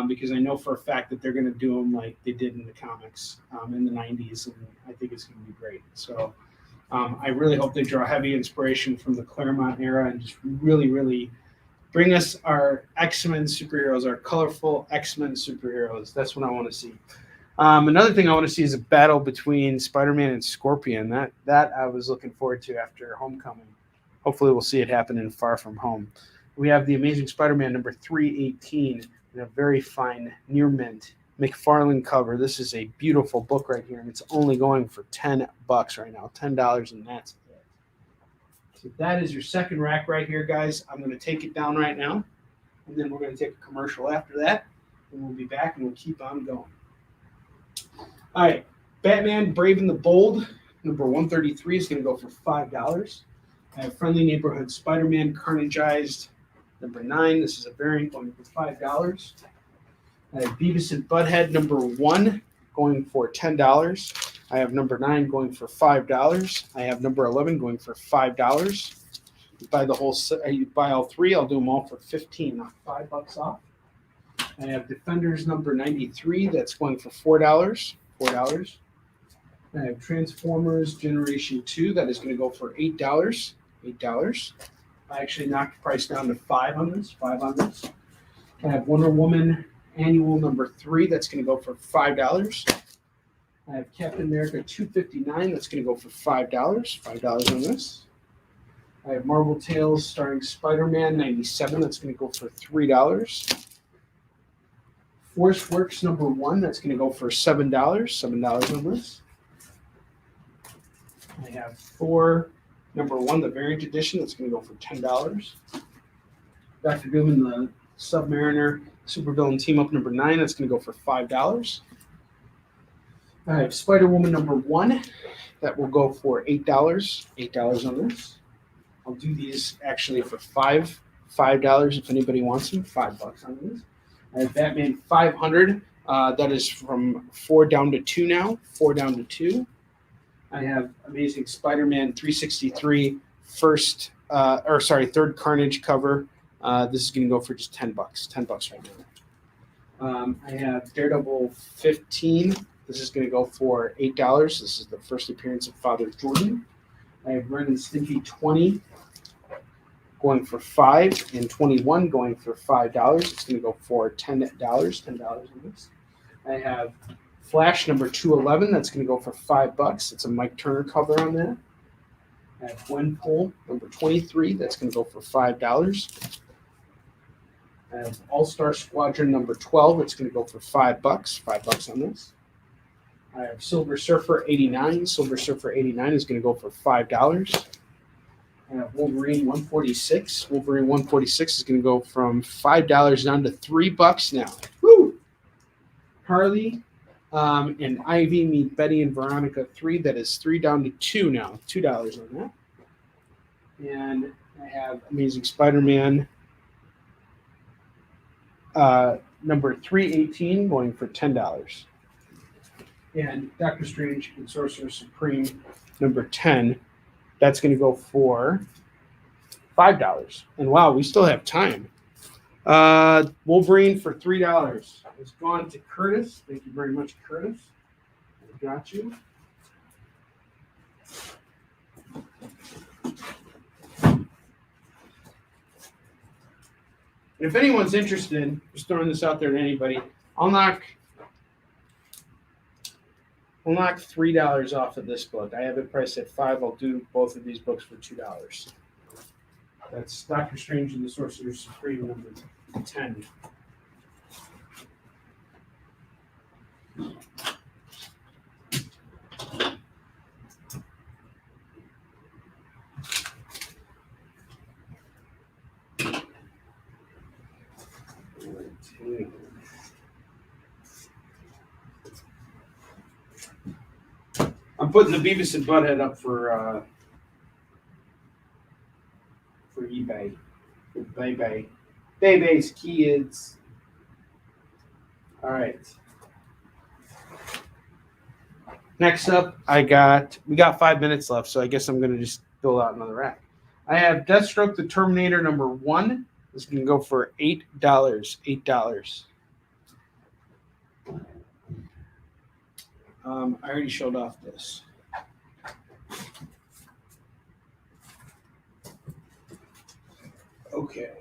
because I know for a fact that they're going to do them like they did in the comics in the 90s, and I think it's going to be great. So I really hope they draw heavy inspiration from the Claremont era and just really, really bring us our X-Men superheroes, our colorful X-Men superheroes. That's what I want to see. Another thing I want to see is a battle between Spider-Man and Scorpion. That I was looking forward to after Homecoming. Hopefully we'll see it happen in Far From Home. We have the Amazing Spider-Man number 318 in a very fine near mint McFarlane cover. This is a beautiful book right here, and it's only going for $10 right now. $10, and that's it. So that is your second rack right here, guys. I'm going to take it down right now, and then we're going to take a commercial after that, and we'll be back, and we'll keep on going. All right, Batman Brave and the Bold, number 133 is going to go for $5. I have Friendly Neighborhood Spider-Man Carnageized, number 9. This is a variant going for $5. I have Beavis and Butthead, number 1, going for $10. I have number 9 going for $5. I have number 11 going for $5. You buy the whole set, you buy all 3, I'll do them all for $15, not $5 off. I have Defenders number 93, that's going for $4. $4. I have Transformers Generation 2, that is going to go for $8. $8. I actually knocked the price down to 5 on this. 5 on this. I have Wonder Woman Annual number 3. That's going to go for $5. I have Captain America 259. That's going to go for $5. $5 on this. I have Marvel Tales starring Spider-Man 97. That's going to go for $3. Force Works number 1. That's going to go for $7. $7 on this. I have Thor number 1, the variant edition. That's going to go for $10. Dr. Doom and the Submariner Supervillain Team Up number 9. That's going to go for $5. I have Spider-Woman number 1. That will go for $8. $8 on this. I'll do these actually for $5 if anybody wants them. $5 on these. I have Batman 500. That is from 4 down to 2 now. 4 down to 2. I have Amazing Spider-Man 363 third Carnage cover. This is going to go for just $10. $10 right now. I have Daredevil 15. This is going to go for $8. This is the first appearance of Father Jordan. I have Ren and Stimpy 20 going for $5 and 21 going for $5. It's going to go for $10. $10 on this. I have Flash number 211. That's going to go for $5. It's a Mike Turner cover on that. I have Gwenpool number 23. That's going to go for $5. I have All-Star Squadron number 12. It's going to go for $5. $5 on this. I have Silver Surfer 89. Silver Surfer 89 is going to go for $5. I have Wolverine 146. Wolverine 146 is going to go from $5 down to $3 now. Woo! Harley and Ivy meet Betty and Veronica 3. That is 3 down to 2 now. $2 on that. And I have Amazing Spider-Man number 318 going for $10. And Doctor Strange and Sorcerer Supreme number 10. That's going to go for $5. And wow, we still have time. Wolverine for $3. It's gone to Curtis. Thank you very much, Curtis. I got you. And if anyone's interested, just throwing this out there to anybody, I'll knock $3 off of this book. I have it priced at $5. I'll do both of these books for $2. That's Doctor Strange and the Sorcerer Supreme number 10. I'm putting the Beavis and Butthead up for eBay. Baby's kids. All right. Next up, we got 5 minutes left, so I guess I'm going to just fill out another rack. I have Deathstroke the Terminator number 1. This can go for $8. $8. I already showed off this. Okay.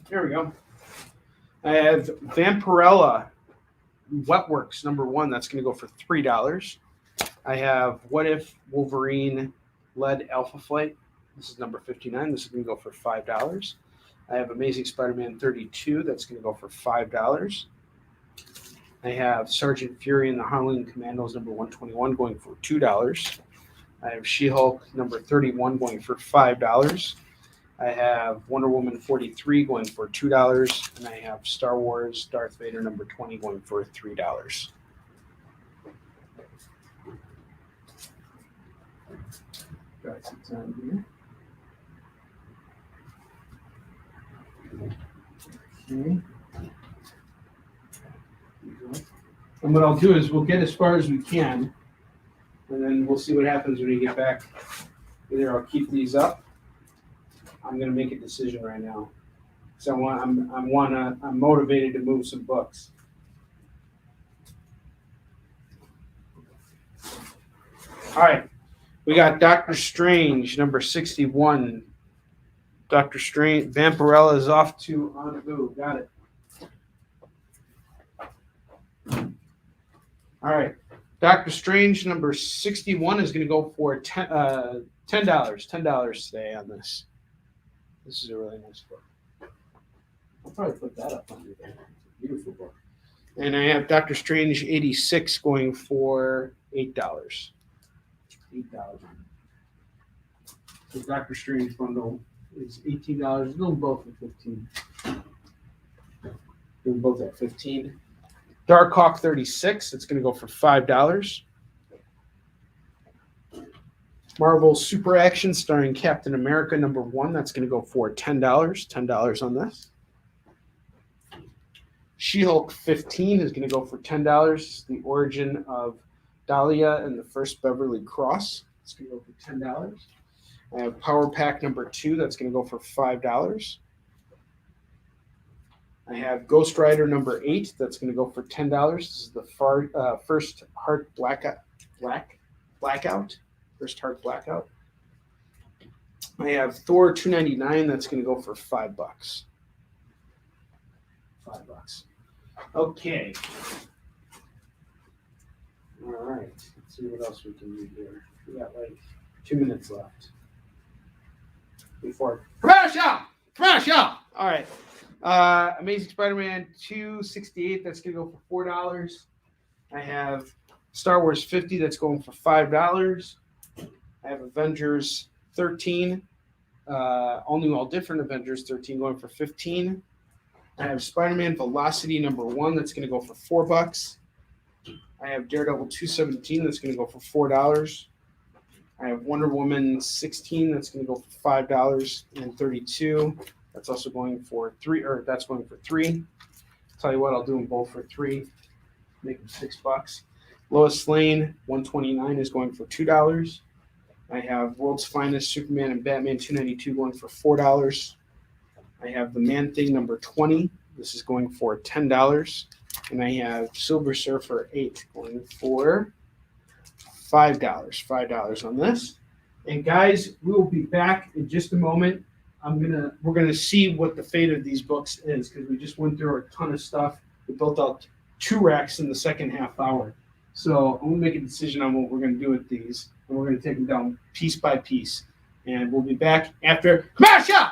There we go. I have Vampirella Wetworks number 1. That's going to go for $3. I have What If Wolverine Led Alpha Flight. This is number 59. This is going to go for $5. I have Amazing Spider-Man 32. That's going to go for $5. I have Sergeant Fury and the Howling Commandos number 121 going for $2. I have She-Hulk number 31 going for $5. I have Wonder Woman 43 going for $2. And I have Star Wars Darth Vader number 20 going for $3. Got some time here. Okay. And what I'll do is we'll get as far as we can, and then we'll see what happens when we get back. Either I'll keep these up. I'm going to make a decision right now. So I'm motivated to move some books. All right. We got Doctor Strange, number 61. Doctor Strange, Vampirella is off to Rendezvous. Got it. All right. Doctor Strange, number 61 is going to go for $10. $10 today on this. This is a really nice book. I'll probably put that up under there. It's a beautiful book. And I have Doctor Strange 86 going for $8. $8. The Doctor Strange bundle is $18. They're both at $15. They're both at $15. Dark Hawk 36. It's going to go for $5. Marvel Super Action starring Captain America number 1. That's going to go for $10. $10 on this. She-Hulk 15 is going to go for $10. The origin of Dahlia and the first Beverly Cross. It's going to go for $10. I have Power Pack number 2. That's going to go for $5. I have Ghost Rider number 8. That's going to go for $10. This is the first Heart Blackout. First Heart Blackout. I have Thor 299. That's going to go for $5. $5. Okay. All right. Let's see what else we can do here. We got like 2 minutes left. Before commercial. All right. Amazing Spider-Man 268. That's going to go for $4. I have Star Wars 50. That's going for $5. I have Avengers 13. All new, all different Avengers 13 going for $15. I have Spider-Man Velocity number 1. That's going to go for $4. I have Daredevil 217. That's going to go for $4. I have Wonder Woman 16. That's going to go for $5 and 32. That's also going for $3. That's going for $3. Tell you what, I'll do them both for $3. Make them $6. Lois Lane 129 is going for $2. I have World's Finest Superman and Batman 292 going for $4. I have the Man-Thing number 20. This is going for $10. And I have Silver Surfer 8 going for $5. $5 on this. And guys, we will be back in just a moment. We're gonna see what the fate of these books is, because we just went through a ton of stuff. We built out 2 racks in the second half hour. So I'm gonna make a decision on what we're gonna do with these, and we're gonna take them down piece by piece. And we'll be back after commercial.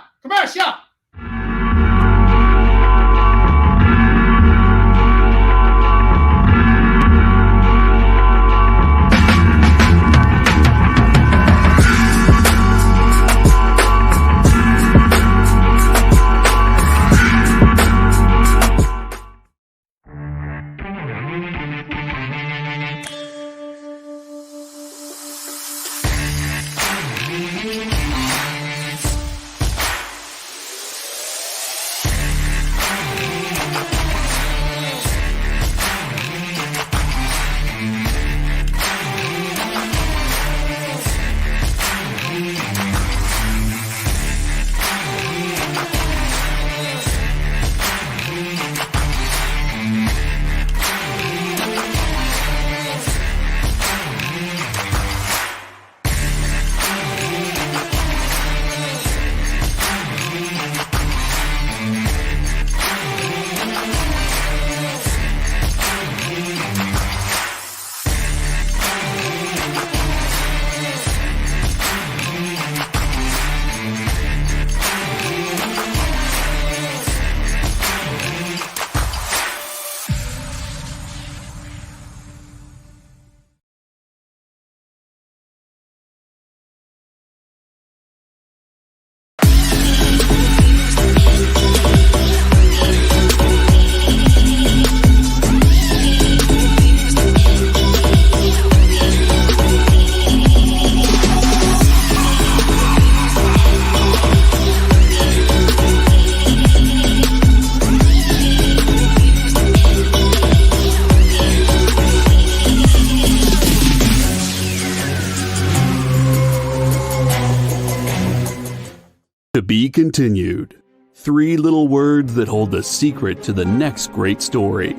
To be continued. 3 little words that hold the secret to the next great story.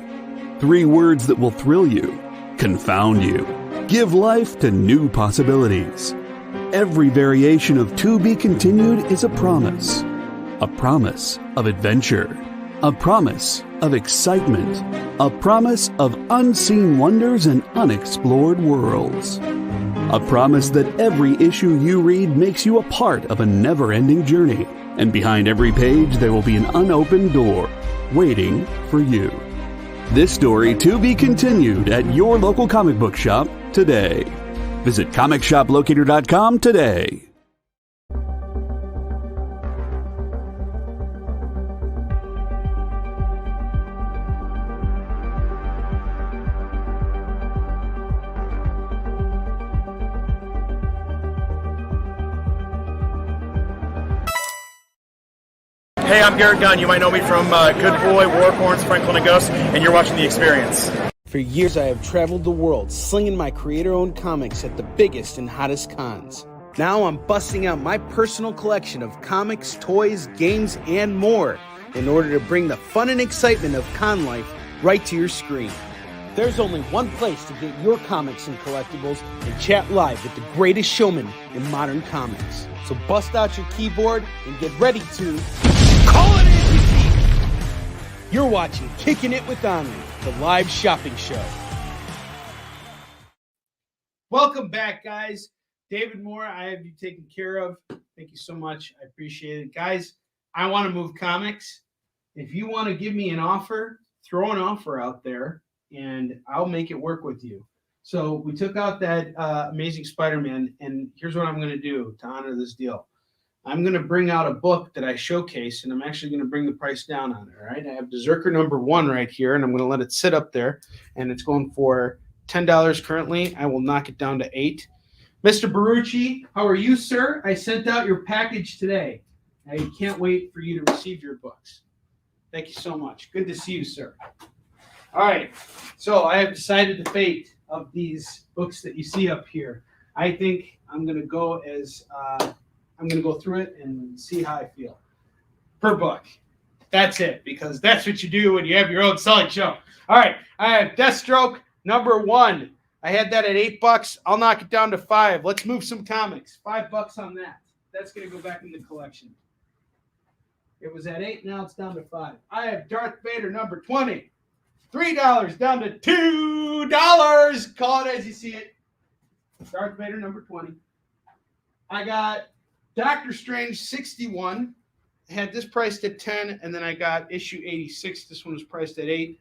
3 words that will thrill you, confound you, give life to new possibilities. Every variation of To Be Continued is a promise of adventure, a promise of excitement, a promise of unseen wonders and unexplored worlds. A promise that every issue you read makes you a part of a never-ending journey, and behind every page there will be an unopened door waiting for you. This story to be continued at your local comic book shop today. Visit comicshoplocator.com today. Hey, I'm Garrett Gunn. You might know me from Good Boy, Warcorns, Franklin and Ghost, and you're watching The Experience. For years, I have traveled the world slinging my creator-owned comics at the biggest and hottest cons. Now I'm busting out my personal collection of comics, toys, games, and more in order to bring the fun and excitement of con life right to your screen. There's only one place to get your comics and collectibles and chat live with the greatest showman in modern comics. So bust out your keyboard and get ready to call it in. You're watching Kickin' It with Onrie, the live shopping show. Welcome back, guys. David Moore, I have you taken care of. Thank you so much. I appreciate it. Guys, I want to move comics. If you want to give me an offer, throw an offer out there, and I'll make it work with you. So we took out that Amazing Spider-Man, and here's what I'm going to do to honor this deal. I'm going to bring out a book that I showcase, and I'm actually going to bring the price down on it, all right? I have Berserker Number One right here, and I'm going to let it sit up there, and it's going for $10 currently. I will knock it down to $8. Mr. Barucci, how are you, sir? I sent out your package today. I can't wait for you to receive your books. Thank you so much. Good to see you, sir. All right, so I have decided the fate of these books that you see up here. I think I'm going to go I'm going to go through it and see how I feel. Per book. That's it, because that's what you do when you have your own selling show. All right, I have Deathstroke Number One. I had that at $8. I'll knock it down to $5. Let's move some comics. $5 on that. That's going to go back in the collection. It was at $8, now it's down to $5. I have Darth Vader Number 20. $3 down to $2. Call it as you see it. Darth Vader Number 20. I got Doctor Strange 61. I had this priced at $10, and then I got issue 86. This one was priced at $8.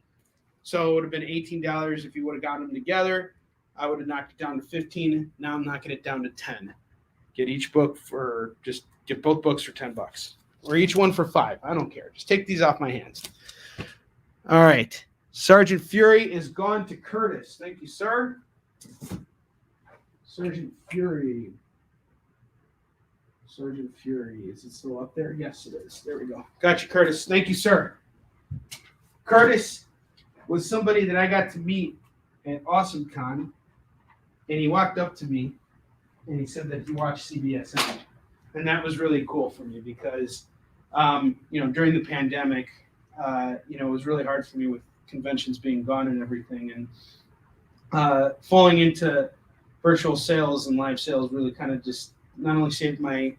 So it would have been $18 if you would have gotten them together. I would have knocked it down to $15. Now I'm knocking it down to $10. Get both books for $10. Or each one for $5. I don't care. Just take these off my hands. All right. Sergeant Fury is gone to Curtis. Thank you, sir. Sergeant Fury. Is it still up there? Yes, it is. There we go. Gotcha, Curtis. Thank you, sir. Curtis was somebody that I got to meet at Awesome Con, and he walked up to me, and he said that he watched CBSN. And that was really cool for me because, during the pandemic, it was really hard for me with conventions being gone and everything. And falling into virtual sales and live sales really kind of just not only saved my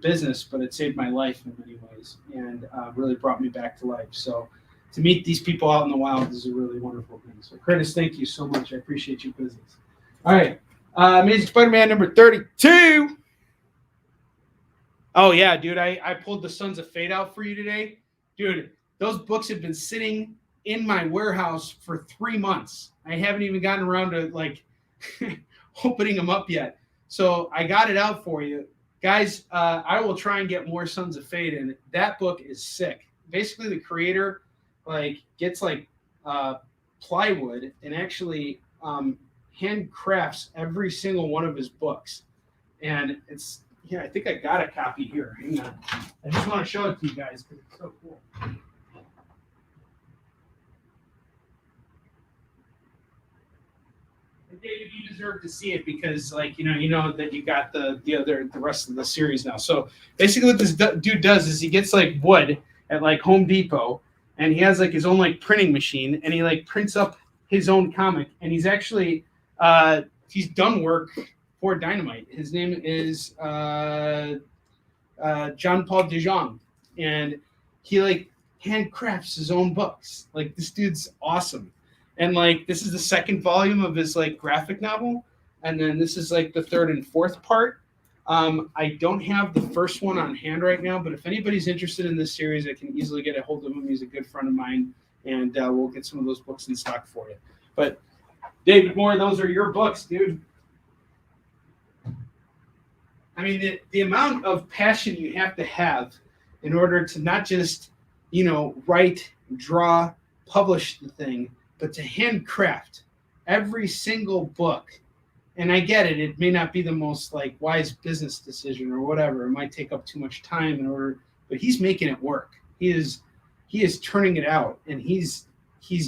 business, but it saved my life in many ways and really brought me back to life. So to meet these people out in the wild is a really wonderful thing. So Curtis, thank you so much. I appreciate your business. All right. Amazing Spider-Man number 32. Oh, yeah, dude. I pulled the Sons of Fate out for you today. Dude, those books have been sitting in my warehouse for 3 months. I haven't even gotten around to, opening them up yet. So I got it out for you. Guys, I will try and get more Sons of Fate in. That book is sick. Basically, the creator, gets, plywood and actually handcrafts every single one of his books. And it's, I think I got a copy here. Hang on. I just want to show it to you guys because it's so cool. And David, you deserve to see it because, that you got the rest of the series now. So basically, what this dude does is he gets wood at Home Depot, and he has his own printing machine, and he prints up his own comic, and he's actually he's done work for Dynamite. His name is John Paul DeJong, and he like handcrafts his own books. Like this dude's awesome, and like this is the second volume of his like graphic novel, and then this is like the third and fourth part. I don't have the first one on hand right now, but if anybody's interested in this series, I can easily get a hold of him. He's a good friend of mine, and we'll get some of those books in stock for you. But David Moore, those are your books, dude. I mean, the amount of passion you have to have in order to not just, write, draw, publish the thing, but to handcraft every single book. And I get it. It may not be the most like wise business decision or whatever. It might take up too much time in order, but he's making it work. He is turning it out, and he's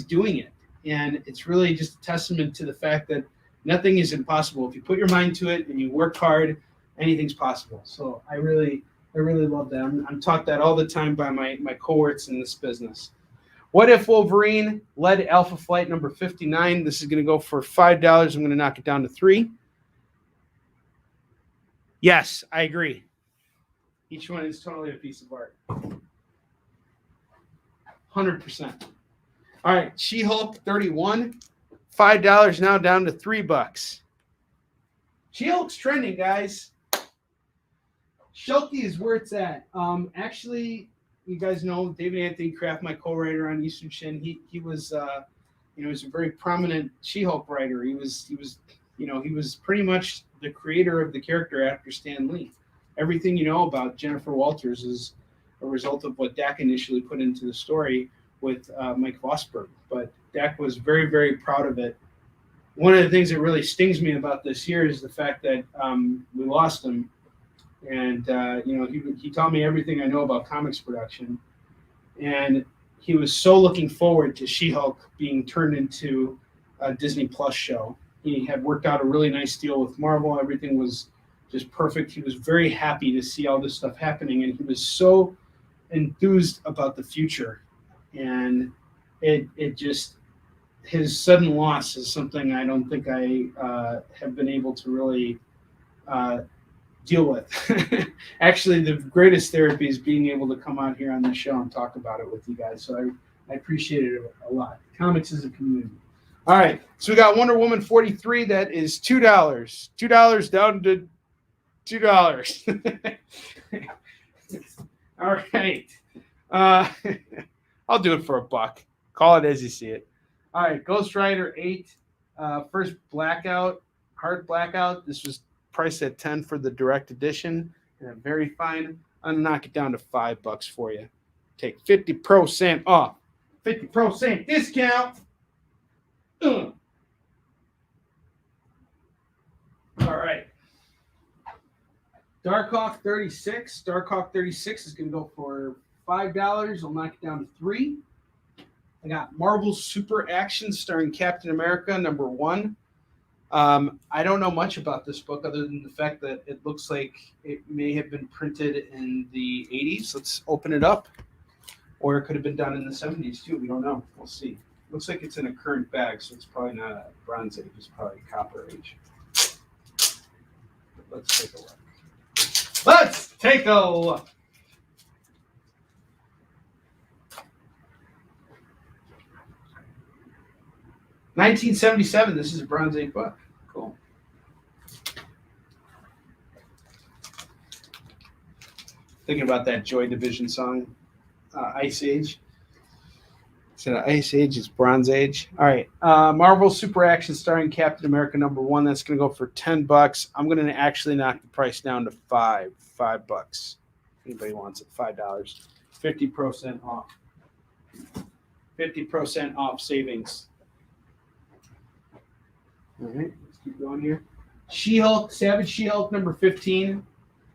doing it. And it's really just a testament to the fact that nothing is impossible. If you put your mind to it and you work hard, anything's possible. So I really love that. I'm taught that all the time by my cohorts in this business. What If Wolverine led Alpha Flight number 59. This is going to go for $5. I'm going to knock it down to $3. Yes, I agree. Each one is totally a piece of art. 100%. All right, She-Hulk 31. $5 now down to $3. She-Hulk's trending, guys. Shulky is where it's at. Actually, you guys know David Anthony Kraft, my co-writer on Eastern Shin. He was, he was a very prominent She-Hulk writer. He was pretty much the creator of the character after Stan Lee. Everything you know about Jennifer Walters is a result of what Dak initially put into the story with Mike Vosberg. But Dak was very, very proud of it. One of the things that really stings me about this year is the fact that we lost him. And, he taught me everything I know about comics production. And he was so looking forward to She-Hulk being turned into a Disney Plus show. He had worked out a really nice deal with Marvel. Everything was just perfect. He was very happy to see all this stuff happening. And he was so enthused about the future. And it just, his sudden loss is something I don't think I have been able to really deal with. Actually, the greatest therapy is being able to come out here on the show and talk about it with you guys. So I appreciate it a lot. Comics is a community. All right, so we got Wonder Woman 43. That is $2. $2 down to $2. All right. I'll do it for $1. Call it as you see it. All right, Ghost Rider 8. First blackout, hard blackout. This was priced at $10 for the direct edition. And very fine. I'm gonna knock it down to $5 for you. Take 50% off. 50% discount. All right. Darkhawk 36. Darkhawk 36 is gonna go for $5. I'll knock it down to $3. I got Marvel Super Action starring Captain America #1. I don't know much about this book other than the fact that it looks like it may have been printed in the 80s. Let's open it up. Or it could have been done in the 70s too. We don't know. We'll see. Looks like it's in a current bag, so it's probably not a Bronze Age. It's probably Copper Age. But let's take a look. Let's take a look. $1977. This is a Bronze Age book. Cool. Thinking about that Joy Division song, Ice Age. Instead of Ice Age, it's Bronze Age. All right. Marvel Super Action starring Captain America #1. That's going to go for $10. I'm going to actually knock the price down to $5. $5. If anybody wants it, $5. 50% off. 50% off savings. All right, let's keep going here. She-Hulk, Savage She-Hulk #15.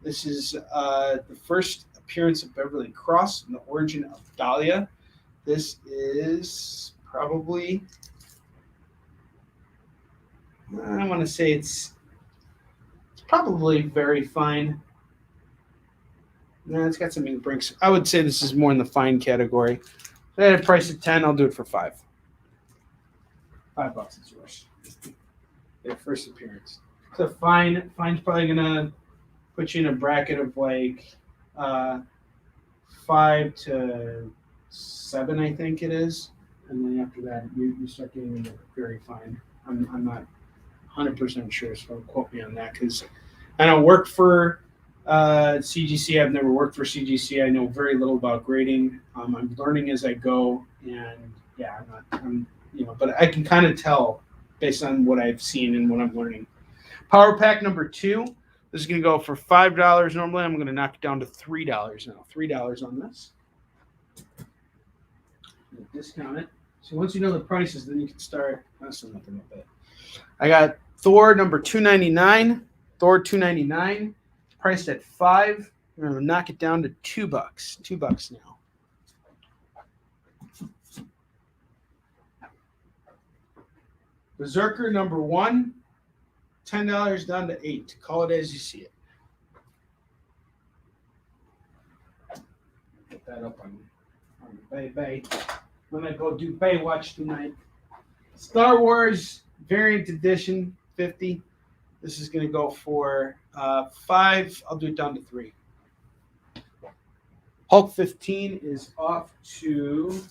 This is the first appearance of Beverly Cross and the origin of Dahlia. This is probably, I want to say it's probably very fine. No, it's got some ink brinks. I would say this is more in the fine category. So at a price of $10, I'll do it for $5. $5 is yours. Their first appearance. So fine's probably gonna put you in a bracket of like 5 to 7, I think it is, and then after that you start getting into very fine. I'm not 100% sure, so don't quote me on that because I don't work for CGC. I've never worked for CGC. I know very little about grading. I'm learning as I go, and yeah, but I can kind of tell based on what I've seen and what I'm learning. Power Pack number 2. This is going to go for $5 normally. I'm going to knock it down to $3 now. $3 on this. Discount it. So once you know the prices, then you can start. That's nothing a bit. I got Thor number 299. Thor 299, priced at $5. We're going to knock it down to $2. $2 now. Berserker number 1, $10 down to $8. Call it as you see it. Put that up on Bay. When I go do Baywatch tonight. Star Wars Variant Edition 50. This is going to go for $5. I'll do it down to $3. Hulk 15 is off to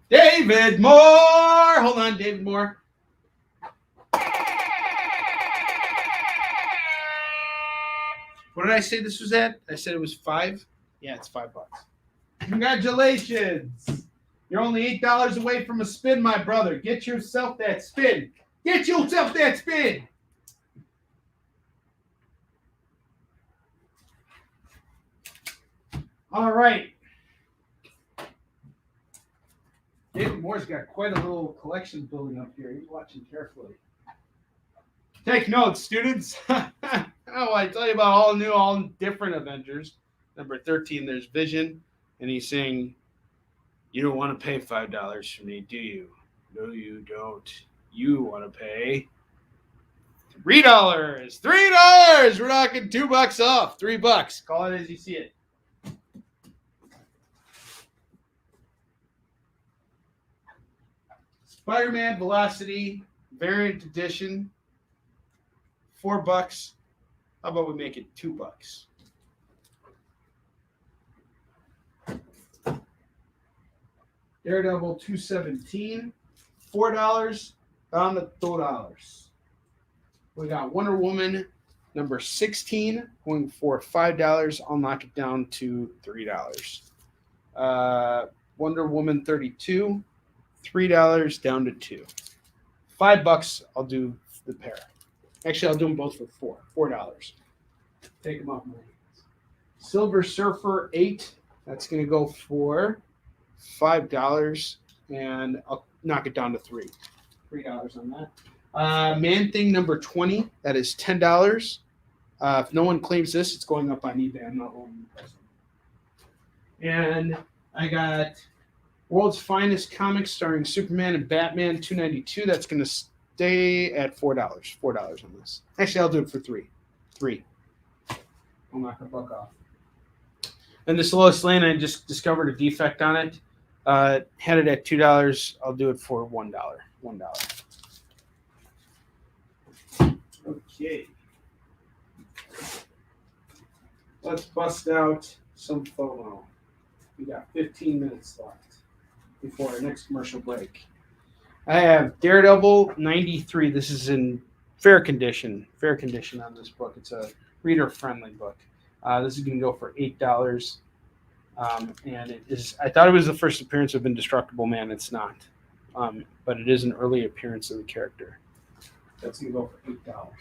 David Moore. Hold on, David Moore. What did I say this was at? I said it was $5. Yeah, it's $5. Congratulations. You're only $8 away from a spin, my brother. Get yourself that spin. Get yourself that spin. All right. David Moore's got quite a little collection building up here. He's watching carefully. Take notes, students. Oh, I tell you about all new, all different Avengers. Number 13, there's Vision, and he's saying, "You don't want to pay $5 for me, do you? No, you don't. You want to pay $3. $3. We're knocking $2 off. $3. Call it as you see it." Spider-Man Velocity Variant Edition, $4. How about we make it $2? Daredevil 217, $4 down to $2. We got Wonder Woman number 16 going for $5. I'll knock it down to $3. Wonder Woman 32, $3 down to $2. $5. I'll do the pair. Actually, I'll do them both for $4. Take them off my hands. Silver Surfer 8. That's going to go for $5, and I'll knock it down to $3 on that. Man Thing number 20. That is $10. If no one claims this, it's going up on eBay. I'm not holding the price. And I got World's Finest Comics starring Superman and Batman 292. That's going to stay at $4. $4 on this. Actually, I'll do it for $3. I'll knock $1 off. And this Lois Lane, I just discovered a defect on it. Had it at $2. I'll do it for $1. Okay. Let's bust out some photo. We got 15 minutes left before our next commercial break. I have Daredevil 93. This is in fair condition on this book. It's a reader-friendly book. This is going to go for $8. And it is. I thought it was the first appearance of Indestructible Man. It's not. But it is an early appearance of the character. That's going to go for $8.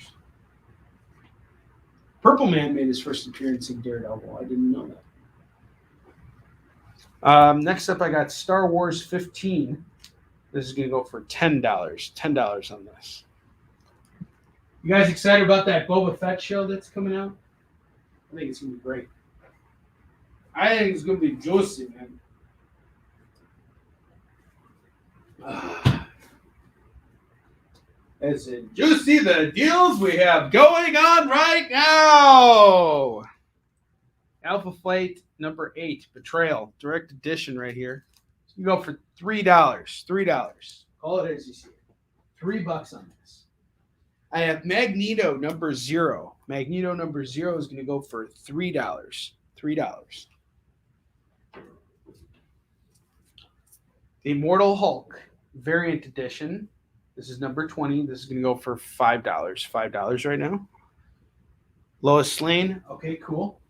Purple Man made his first appearance in Daredevil. I didn't know that. Next up, I got Star Wars 15. This is going to go for $10. $10 on this. You guys excited about that Boba Fett show that's coming out? I think it's going to be great. I think it's going to be juicy, man. Is it juicy, the deals we have going on right now? Alpha Flight number 8, Betrayal, direct edition right here. You go for $3. $3. Call it as you see it. $3 on this. I have Magneto number 0. Magneto number 0 is going to go for $3. $3. The Immortal Hulk variant edition. This is number 20. This is going to go for $5. $5 right now. Lois Lane. Okay, cool.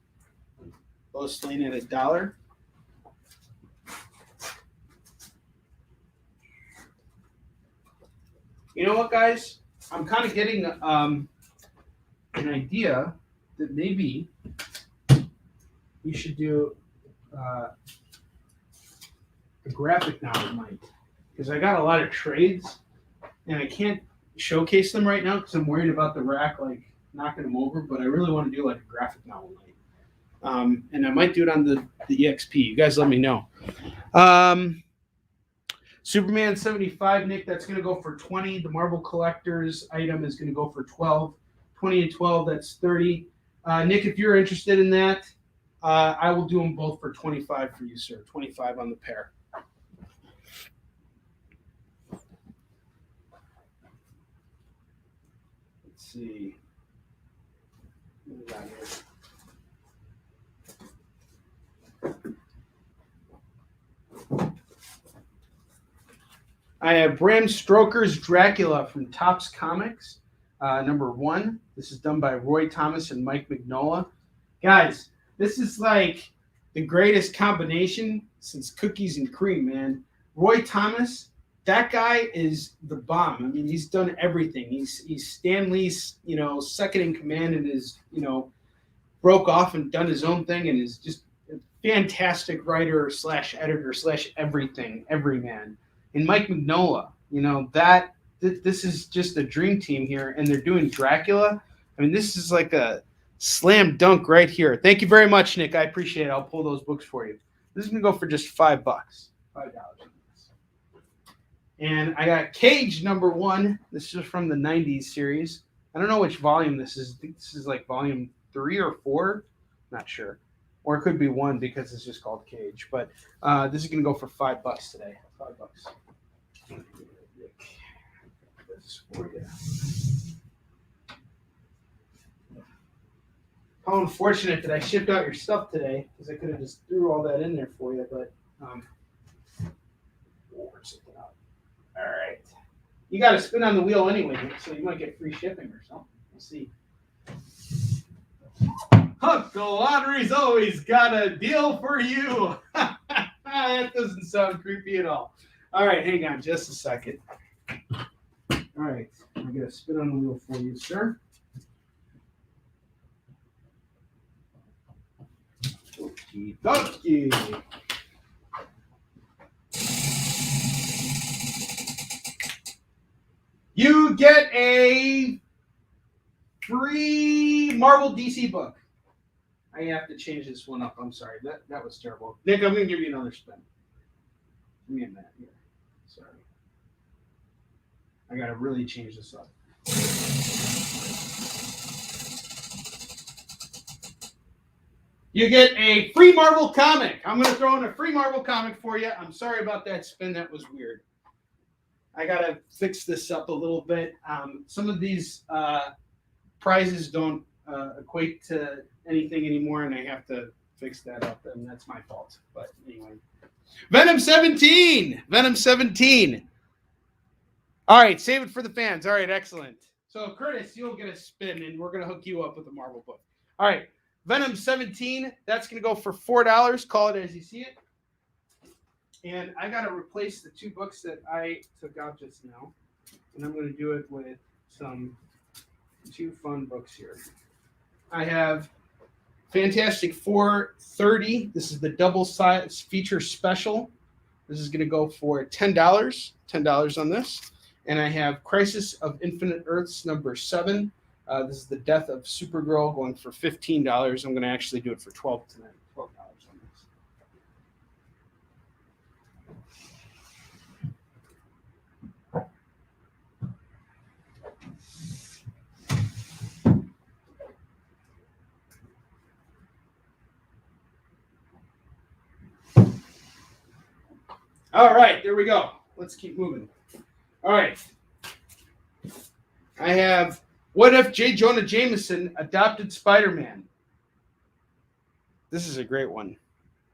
Lois Lane at $1. You know what, guys? I'm kind of getting an idea that maybe you should do a graphic novel, Mike, because I got a lot of trades and I can't showcase them right now because I'm worried about the rack like knocking them over. But I really want to do like a graphic novel night, and I might do it on the EXP. You guys, let me know. Superman 75, Nick, that's going to go for 20. The Marvel Collectors item is going to go for 12. 20 and 12, that's 30. Nick, if you're interested in that, I will do them both for 25 for you, sir. 25 on the pair. Let's see. What do we got here? I have Bram Stoker's Dracula from Topps Comics, number 1. This is done by Roy Thomas and Mike Mignola. Guys, this is like the greatest combination since cookies and cream, man. Roy Thomas, that guy is the bomb. I mean, he's done everything. He's Stan Lee's, second in command and is, broke off and done his own thing and is just a fantastic writer / editor / everything, everyman. And Mike Mignola, this is just a dream team here, and they're doing Dracula. I mean, this is like a slam dunk right here. Thank you very much, Nick. I appreciate it. I'll pull those books for you. This is going to go for just $5. $5. And I got Cage number 1. This is from the 90s series. I don't know which volume this is. I think this is like volume 3 or 4. Not sure. Or it could be 1 because it's just called Cage. But this is going to go for $5 today. $5. This for you. How unfortunate that I shipped out your stuff today because I could have just threw all that in there for you, but we'll work something out. All right. You got to spin on the wheel anyway, Nick, so you might get free shipping or something. We'll see. Uncle Onrie's always got a deal for you. That doesn't sound creepy at all. All right, hang on just a second. All right, I'm going to spin on the wheel for you, sir. Okie dokie. You get a free Marvel DC book. I have to change this one up. I'm sorry. That was terrible. Nick, I'm going to give you another spin. Give me a minute here. Sorry. I got to really change this up. You get a free Marvel comic. I'm going to throw in a free Marvel comic for you. I'm sorry about that spin. That was weird. I got to fix this up a little bit. Some of these prizes don't equate to anything anymore, and I have to fix that up, and that's my fault. But anyway. Venom 17. Venom 17. All right, save it for the fans. All right, excellent. So, Curtis, you'll get a spin, and we're going to hook you up with a Marvel book. All right, Venom 17. That's going to go for $4. Call it as you see it. And I got to replace the 2 books that I took out just now. And I'm going to do it with some 2 fun books here. I have Fantastic Four 30. This is the double size feature special. This is going to go for $10. $10 on this. And I have Crisis of Infinite Earths number 7. This is the Death of Supergirl going for $15. I'm going to actually do it for $12 tonight. $12 on this. All right, there we go. Let's keep moving. All right. I have What if J. Jonah Jameson adopted Spider-Man? This is a great one.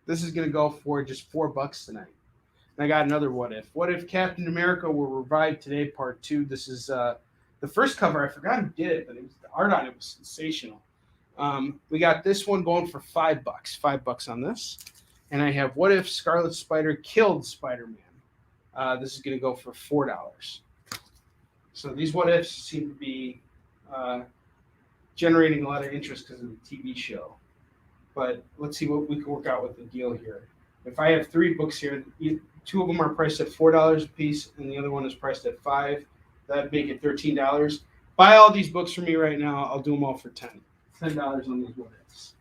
This is going to go for just $4 tonight. And I got another what if. What if Captain America were revived today, part 2? This is the first cover. I forgot who did it, but the art on it was sensational. We got this one going for $5. $5 on this. And I have what if Scarlet Spider killed Spider-Man? This is going to go for $4. So these what ifs seem to be generating a lot of interest because of the TV show. But let's see what we can work out with the deal here. If I have 3 books here, 2 of them are priced at $4 a piece, and the other one is priced at $5. That'd make it $13. Buy all these books for me right now. I'll do them all for $10. $10 on these what ifs.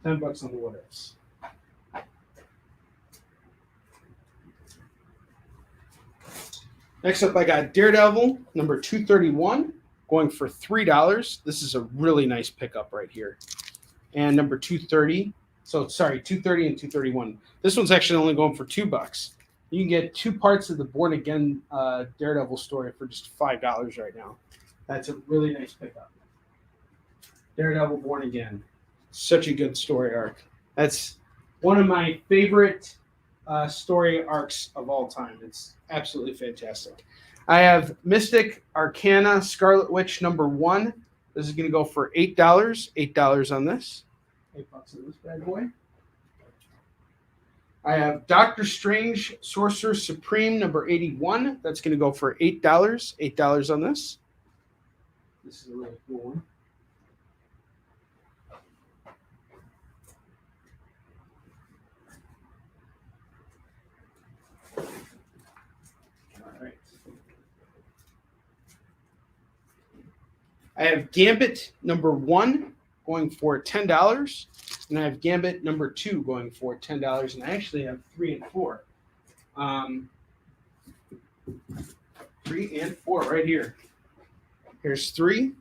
$10 on the what ifs. Next up, I got Daredevil number 231 going for $3. This is a really nice pickup right here. And number 230. So sorry, 230 and 231. This one's actually only going for $2. You can get 2 parts of the Born Again Daredevil story for just $5 right now. That's a really nice pickup. Daredevil Born Again. Such a good story arc. That's one of my favorite story arcs of all time. It's absolutely fantastic. I have Mystic Arcana Scarlet Witch number 1. This is going to go for $8. $8 on this. $8 on this bad boy. I have Doctor Strange Sorcerer Supreme number 81. That's going to go for $8. $8 on this. This is a really cool one. I have Gambit number 1 going for $10, and I have Gambit number 2 going for $10, and I actually have 3 and 4. 3 and 4 right here. Here's 3,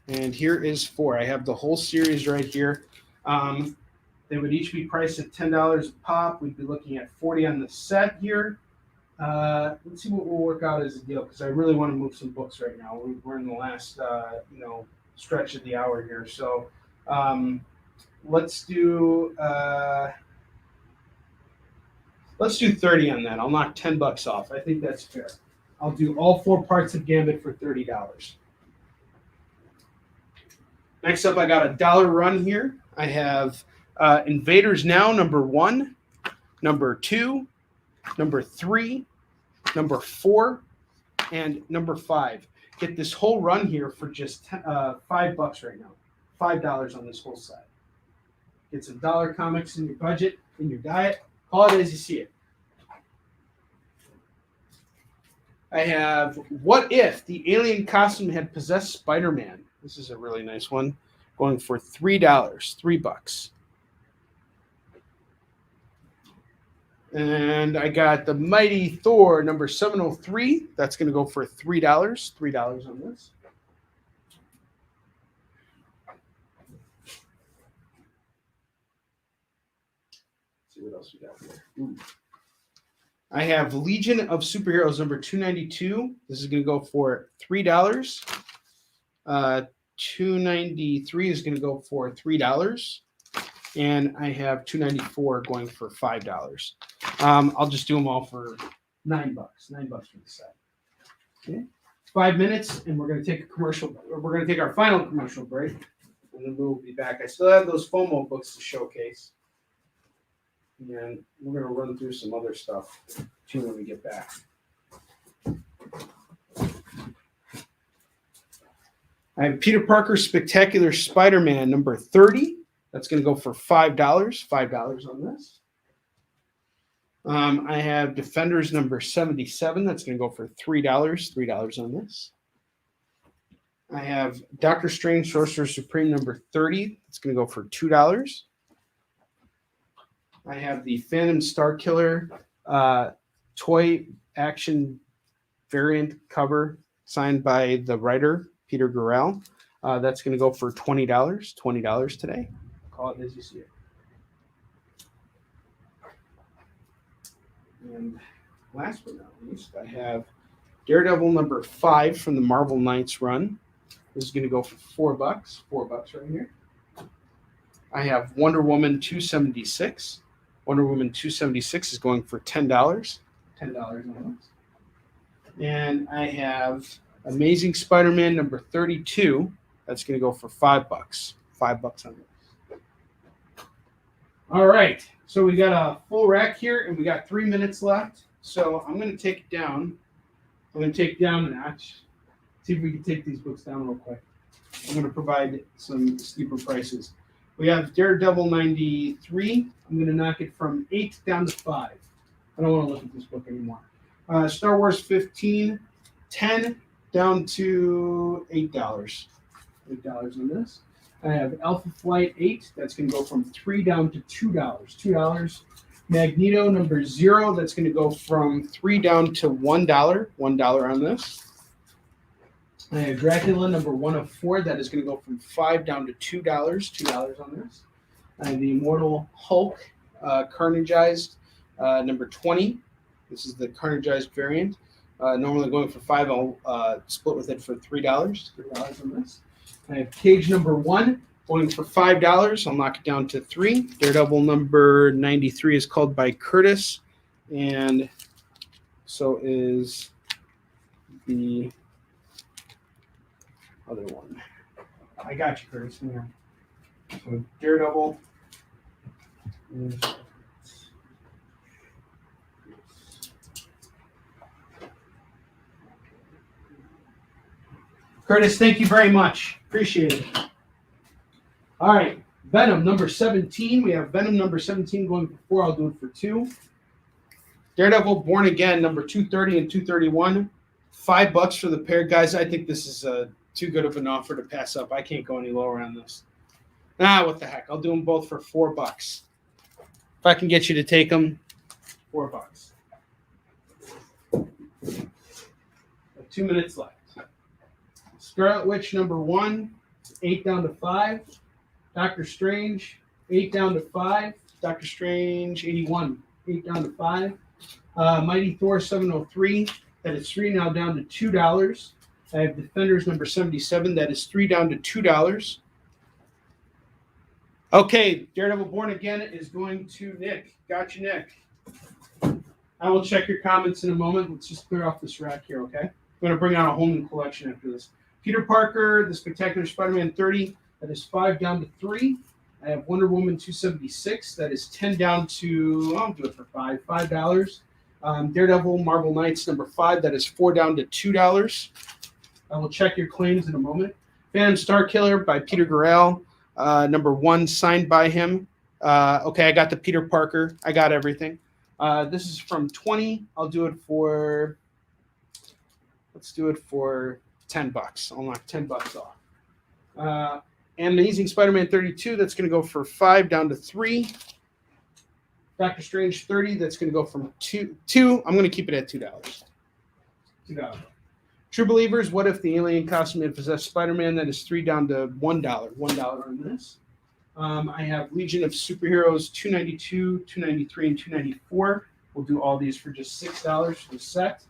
and here is 4. I have the whole series right here. They would each be priced at $10 a pop. We'd be looking at $40 on the set here. Let's see what we'll work out as a deal, because I really want to move some books right now. We're in the last stretch of the hour here, so let's do 30 on that. I'll knock $10 off. I think that's fair. I'll do all 4 parts of Gambit for $30. Next up, I got a dollar run here. I have Invaders Now number 1, number 2, number 3, number 4, and number 5. Get this whole run here for just $5 right now. $5 on this whole set. Get some dollar comics in your budget, in your diet. Call it as you see it. I have What If the Alien Costume Had Possessed Spider-Man. This is a really nice one. Going for $3. $3. And I got the Mighty Thor number 703. That's going to go for $3. $3 on this. Let's see what else we got here. Ooh. I have Legion of Superheroes number 292. This is going to go for $3. 293 is going to go for $3. And I have 294 going for $5. I'll just do them all for $9. $9 for the set. Okay. 5 minutes, and we're going to take a commercial. We're going to take our final commercial break, and then we'll be back. I still have those FOMO books to showcase, and we're going to run through some other stuff too when we get back. I have Peter Parker Spectacular Spider-Man number 30. That's going to go for $5. $5 on this. I have Defenders number 77. That's going to go for $3. $3 on this. I have Doctor Strange Sorcerer Supreme number 30. That's going to go for $2. I have the Phantom Starkiller toy action variant cover signed by the writer, Peter Gurrell. That's going to go for $20. $20 today. Call it as you see it. And last but not least, I have Daredevil number 5 from the Marvel Knights run. This is going to go for $4. $4 right here. I have Wonder Woman 276. Wonder Woman 276 is going for $10. $10 on this. And I have Amazing Spider-Man number 32. That's going to go for $5. $5 on this. All right. So we got a full rack here, and we got 3 minutes left. So I'm going to take it down. I'm going to take it down a notch. See if we can take these books down real quick. I'm going to provide some steeper prices. We have Daredevil 93. I'm going to knock it from 8 down to 5. I don't want to look at this book anymore. Star Wars 15, 10 down to $8. $8 on this. I have Alpha Flight 8. That's going to go from 3 down to $2. $2. Magneto number 0. That's going to go from 3 down to $1. $1 on this. I have Dracula number 104. That is going to go from 5 down to $2. $2 on this. I have the Immortal Hulk Carnageized number 20. This is the Carnageized variant. Normally going for 5. I'll split with it for $3. $3 on this. I have Cage number 1 going for $5. I'll knock it down to 3. Daredevil number 93 is called by Curtis, and so is the other one. I got you, Curtis. So Daredevil is Curtis, thank you very much. Appreciate it. All right. Venom number 17. We have Venom number 17 going for 4. I'll do it for 2. Daredevil Born Again number 230 and 231. $5 for the pair. Guys, I think this is too good of an offer to pass up. I can't go any lower on this. What the heck. I'll do them both for $4. If I can get you to take them, $4. 2 minutes left. Scarlet Witch number 1, 8 down to 5. Doctor Strange, 8 down to 5. Doctor Strange, 81, 8 down to 5. Mighty Thor 703, that is 3 now down to $2. I have Defenders number 77, that is 3 down to $2. Okay, Daredevil Born Again is going to Nick. Gotcha, Nick. I will check your comments in a moment. Let's just clear off this rack here, okay? I'm going to bring out a whole new collection after this. Peter Parker, The Spectacular Spider-Man 30, that is 5 down to 3. I have Wonder Woman 276, that is 10 down to, I'll do it for $5. $5. Daredevil Marvel Knights number 5, that is 4 down to $2. I will check your claims in a moment. Phantom Starkiller by Peter Gurrell, number 1, signed by him. Okay, I got the Peter Parker. I got everything. This is from 20. I'll do it for, let's do it for $10. I'll knock $10 off. Amazing Spider-Man 32, that's going to go for 5 down to 3. Doctor Strange 30, that's going to go from 2. I'm going to keep it at $2. $2. True Believers, What If the Alien Costume Had Possessed Spider-Man, that is 3 down to $1. $1 on this. I have Legion of Superheroes 292, 293, and 294. We'll do all these for just $6 for the set.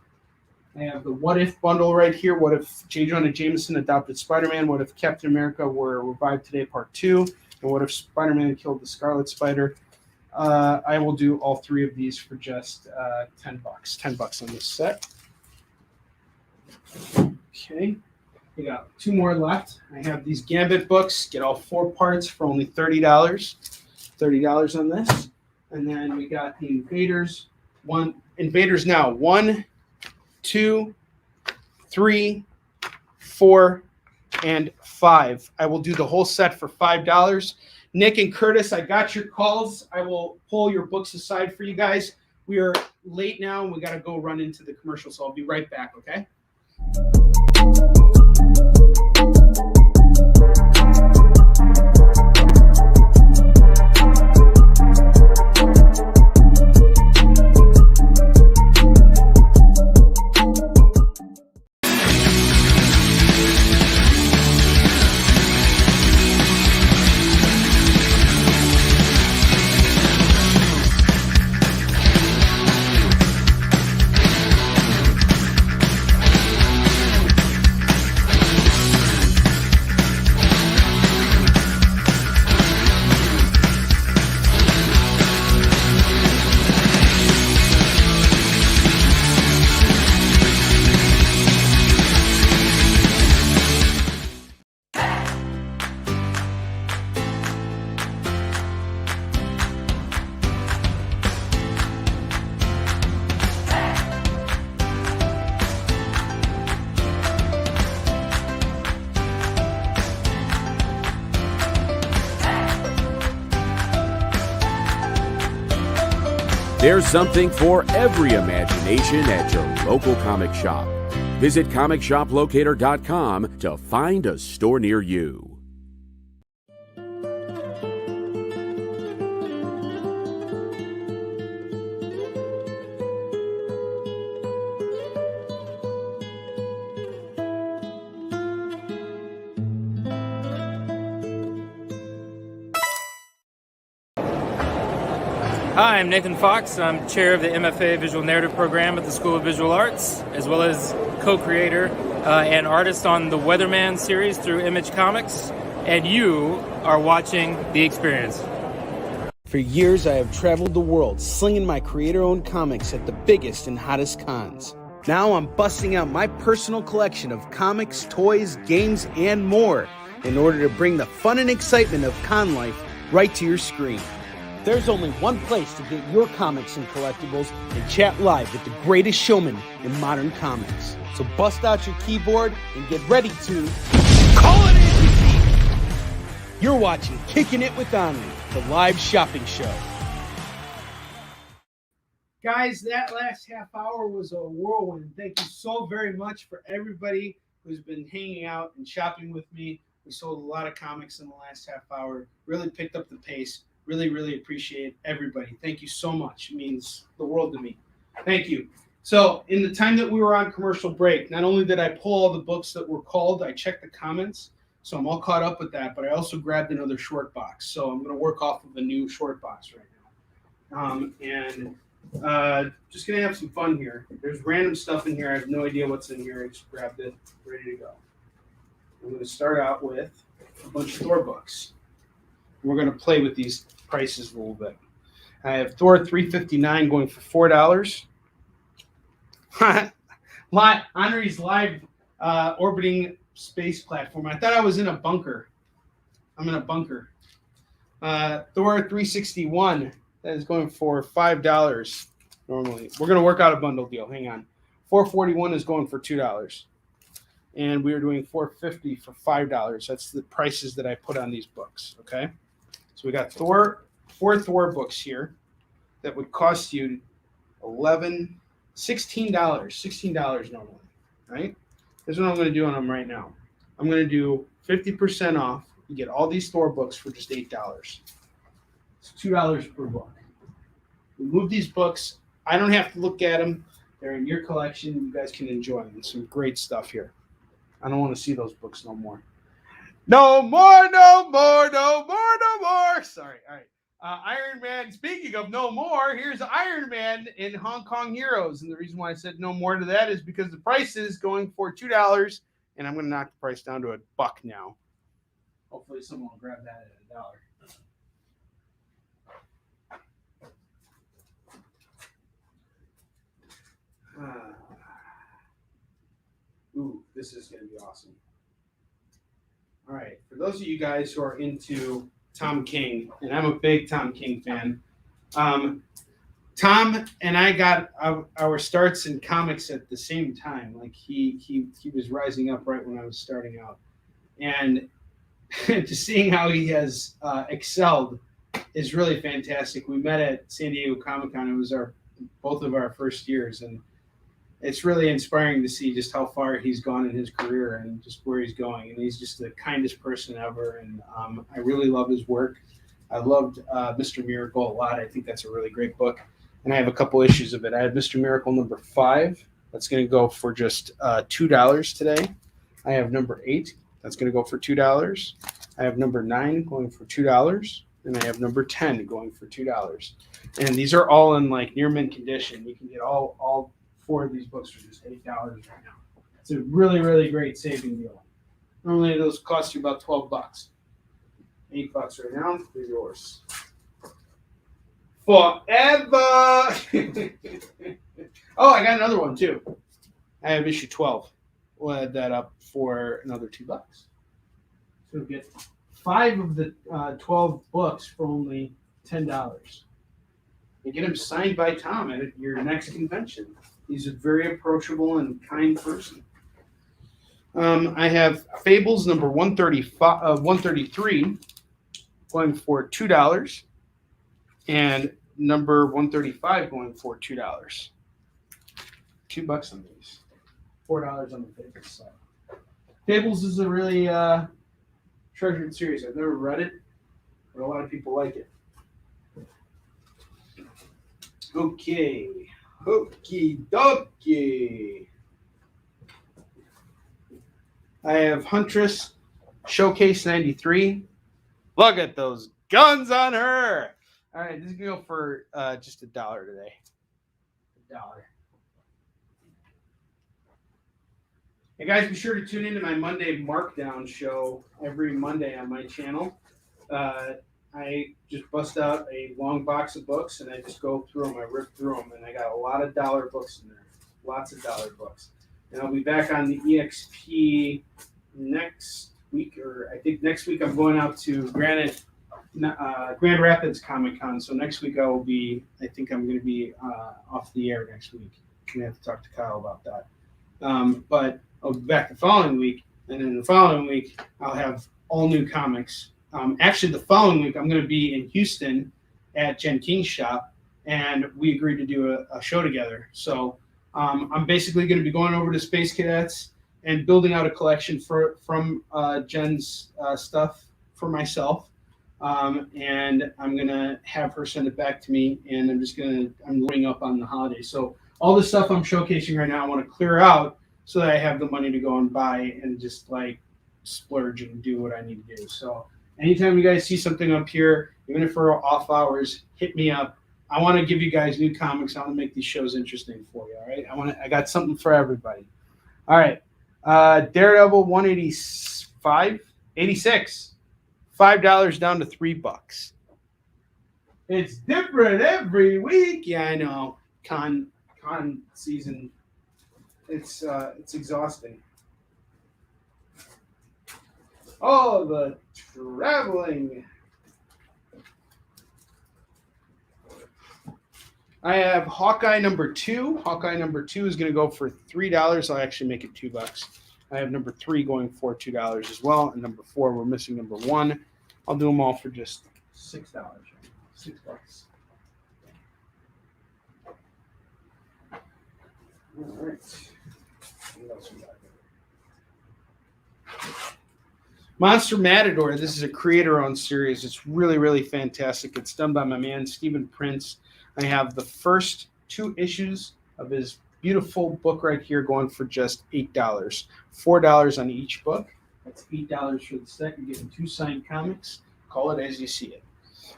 I have the What If bundle right here. What if J. Jonah Jameson adopted Spider-Man? What if Captain America were revived today, part 2? And what if Spider-Man killed the Scarlet Spider? I will do all 3 of these for just $10. $10 on this set. Okay. We got 2 more left. I have these Gambit books. Get all 4 parts for only $30. $30 on this. And then we got the Invaders. Invaders Now. 1, 2, 3, 4, and 5. I will do the whole set for $5. Nick and Curtis, I got your calls. I will pull your books aside for you guys. We are late now, and we got to go run into the commercial, so I'll be right back, okay? There's something for every imagination at your local comic shop. Visit ComicShopLocator.com to find a store near you. Hi, I'm Nathan Fox. I'm chair of the MFA Visual Narrative Program at the School of Visual Arts, as well as co-creator and artist on the Weatherman series through Image Comics. And you are watching The Experience. For years, I have traveled the world slinging my creator-owned comics at the biggest and hottest cons. Now I'm busting out my personal collection of comics, toys, games, and more in order to bring the fun and excitement of con life right to your screen. There's only one place to get your comics and collectibles and chat live with the greatest showman in modern comics. So bust out your keyboard and get ready to call it in. You're watching Kickin' It with Onrie, the live shopping show. Guys, that last half hour was a whirlwind. Thank you so very much for everybody who's been hanging out and shopping with me. We sold a lot of comics in the last half hour, really picked up the pace. Really, really appreciate everybody. Thank you so much. It means the world to me. Thank you. So in the time that we were on commercial break, not only did I pull all the books that were called, I checked the comments. So I'm all caught up with that, but I also grabbed another short box. So I'm going to work off of a new short box right now. Just going to have some fun here. There's random stuff in here. I have no idea what's in here. I just grabbed it, ready to go. I'm going to start out with a bunch of Thor books. We're going to play with these prices a little bit. I have Thor 359 going for $4. Onrie's live orbiting space platform. I thought I was in a bunker. I'm in a bunker. Thor 361, that is going for $5 normally. We're going to work out a bundle deal. Hang on. 441 is going for $2. And we are doing $450 for $5. That's the prices that I put on these books. Okay. So we got four Thor books here that would cost you $16 normally, right? Here's what I'm going to do on them right now. I'm going to do 50% off. You get all these Thor books for just $8. It's $2 per book. We move these books. I don't have to look at them. They're in your collection. You guys can enjoy them. Some great stuff here. I don't want to see those books no more. No more, no more, no more, no more. Sorry. All right. Iron Man, speaking of no more, here's Iron Man in Hong Kong Heroes. And the reason why I said no more to that is because the price is going for $2. And I'm going to knock the price down to $1 now. Hopefully someone will grab that at $1. Ooh, this is going to be awesome. All right, for those of you guys who are into Tom King, and I'm a big Tom King fan, Tom and I got our starts in comics at the same time. Like he was rising up right when I was starting out, and just seeing how he has excelled is really fantastic. We met at San Diego Comic-Con. It was both of our first years, and it's really inspiring to see just how far he's gone in his career and just where he's going. And he's just the kindest person ever. And I really love his work. I loved Mr. Miracle a lot. I think that's a really great book. And I have a couple issues of it. I have Mr. Miracle number 5. That's going to go for just $2 today. I have number 8. That's going to go for $2. I have number 9 going for $2. And I have number 10 going for $2. And these are all in like near mint condition. You can get all 4 of these books for just $8 right now. It's a really, really great saving deal. Normally those cost you about $12. $8 right now. They're yours. Forever. Oh, I got another one too. I have issue 12. We'll add that up for another $2. So we'll get 5 of the 12 books for only $10. And get them signed by Tom at your next convention. He's a very approachable and kind person. I have Fables number 133 going for $2. And number 135 going for $2. $2 on these. $4 on the Fables side. Fables is a really treasured series. I've never read it, but a lot of people like it. Okay. Okie dokie. I have Huntress Showcase 93. Look at those guns on her. All right, this is going to go for just $1 today. $1. Hey guys, be sure to tune into my Monday Markdown show every Monday on my channel. I just bust out a long box of books and I just go through them. I rip through them, and I got a lot of dollar books in there. Lots of dollar books. And I'll be back on the EXP next week, or I think next week I'm going out to Grand Rapids Comic Con. So next week I think I'm going to be off the air next week. I'm going to have to talk to Kyle about that. But I'll be back the following week, and then the following week I'll have all new comics. Actually, the following week I'm going to be in Houston at Jen King's shop, and we agreed to do a show together. So I'm basically going to be going over to Space Cadets and building out a collection from Jen's stuff for myself. And I'm going to have her send it back to me, and I'm loading up on the holidays. So all the stuff I'm showcasing right now, I want to clear out so that I have the money to go and buy and just like splurge and do what I need to do. So anytime you guys see something up here, even if we're off hours, hit me up. I want to give you guys new comics. I want to make these shows interesting for you. All right. I got something for everybody. All right. Daredevil 86, $5 down to $3. It's different every week. Yeah, I know. Con season. It's exhausting. Oh, the traveling. I have Hawkeye number 2. Hawkeye number 2 is going to go for $3. I'll actually make it $2. I have number 3 going for $2 as well. And number 4, we're missing number 1. I'll do them all for just $6. $6. All right. What else we got? Monster Matador. This is a creator-owned series. It's really, really fantastic. It's done by my man, Stephen Prince. I have the first 2 issues of his beautiful book right here going for just $8. $4 on each book. That's $8 for the set. You're getting 2 signed comics. Call it as you see it.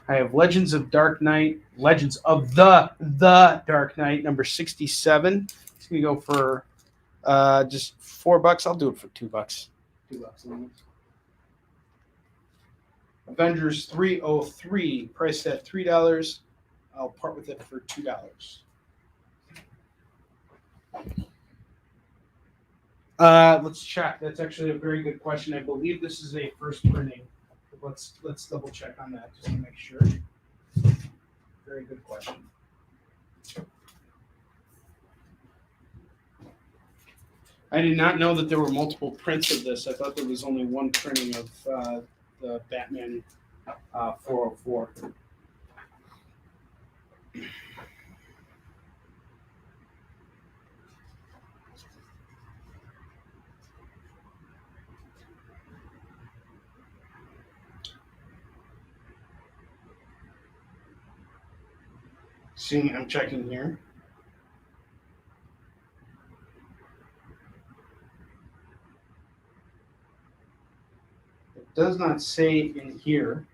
I have Legends of the Dark Knight, number 67. It's going to go for just $4. I'll do it for $2. $2. Avengers 303, priced at $3. I'll part with it for $2. Let's check. That's actually a very good question. I believe this is a first printing. Let's double check on that just to make sure. Very good question. I did not know that there were multiple prints of this. I thought there was only one printing of the Batman 404. I'm checking here. It does not say in here,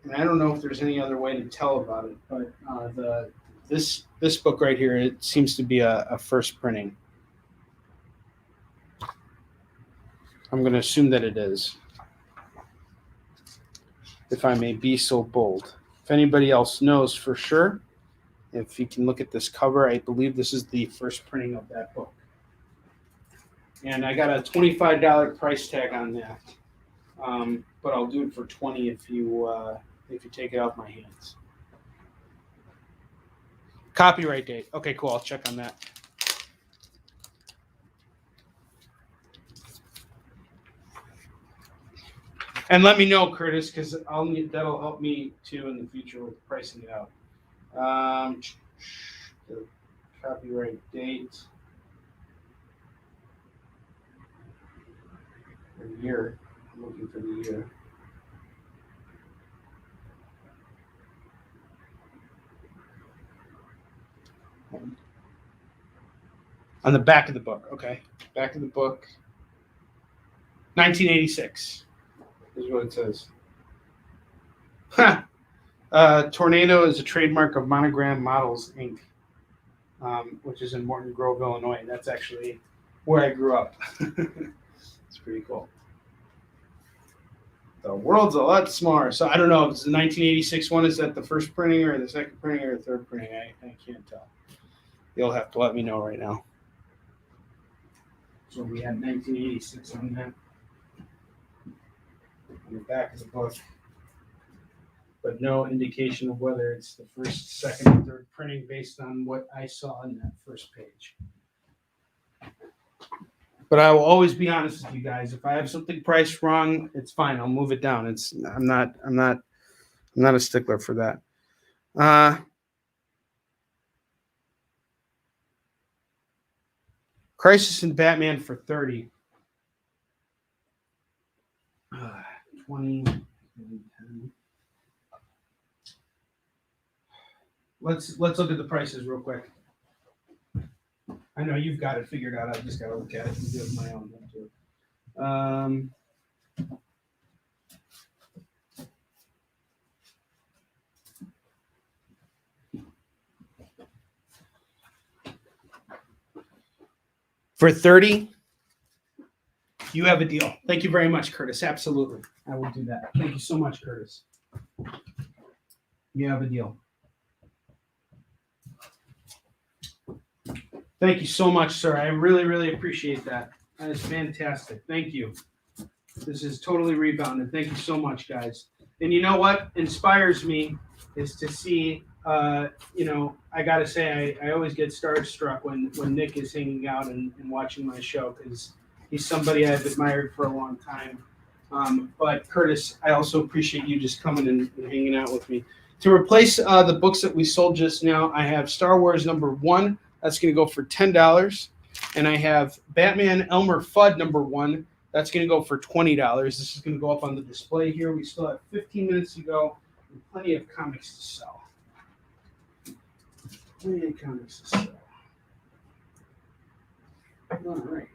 and I don't know if there's any other way to tell about it, but this book right here, it seems to be a first printing. I'm going to assume that it is, if I may be so bold. If anybody else knows for sure, if you can look at this cover, I believe this is the first printing of that book. And I got a $25 price tag on that, but I'll do it for $20 if you take it off my hands. Copyright date. Okay, cool. I'll check on that. And let me know, Curtis, because that'll help me too in the future with pricing it out. The copyright date. The year. I'm looking for the year. On the back of the book, okay. Back of the book. 1986 is what it says. Tornado is a trademark of Monogram Models, Inc., which is in Morton Grove, Illinois. That's actually where I grew up. It's pretty cool. The world's a lot smaller. So I don't know if it's the 1986 one. Is that the first printing or the second printing or the third printing? I can't tell. You'll have to let me know right now. So we had 1986 on that. On the back of the book. But no indication of whether it's the first, second, or third printing based on what I saw in that first page. But I will always be honest with you guys. If I have something priced wrong, it's fine. I'll move it down. I'm not a stickler for that. Crisis in Batman for 30. 20. 10. Let's look at the prices real quick. I know you've got it figured out. I just got to look at it and do it my own one too. For 30, you have a deal. Thank you very much, Curtis. Absolutely. I will do that. Thank you so much, Curtis. You have a deal. Thank you so much, sir. I really, really appreciate that. That is fantastic. Thank you. This is totally rebounded. Thank you so much, guys. And you know what inspires me is to see, I got to say, I always get starstruck when Nick is hanging out and watching my show because he's somebody I've admired for a long time. But Curtis, I also appreciate you just coming and hanging out with me. To replace the books that we sold just now, I have Star Wars number 1. That's going to go for $10. And I have Batman Elmer Fudd number 1. That's going to go for $20. This is going to go up on the display here. We still have 15 minutes to go and plenty of comics to sell. Plenty of comics to sell. All right.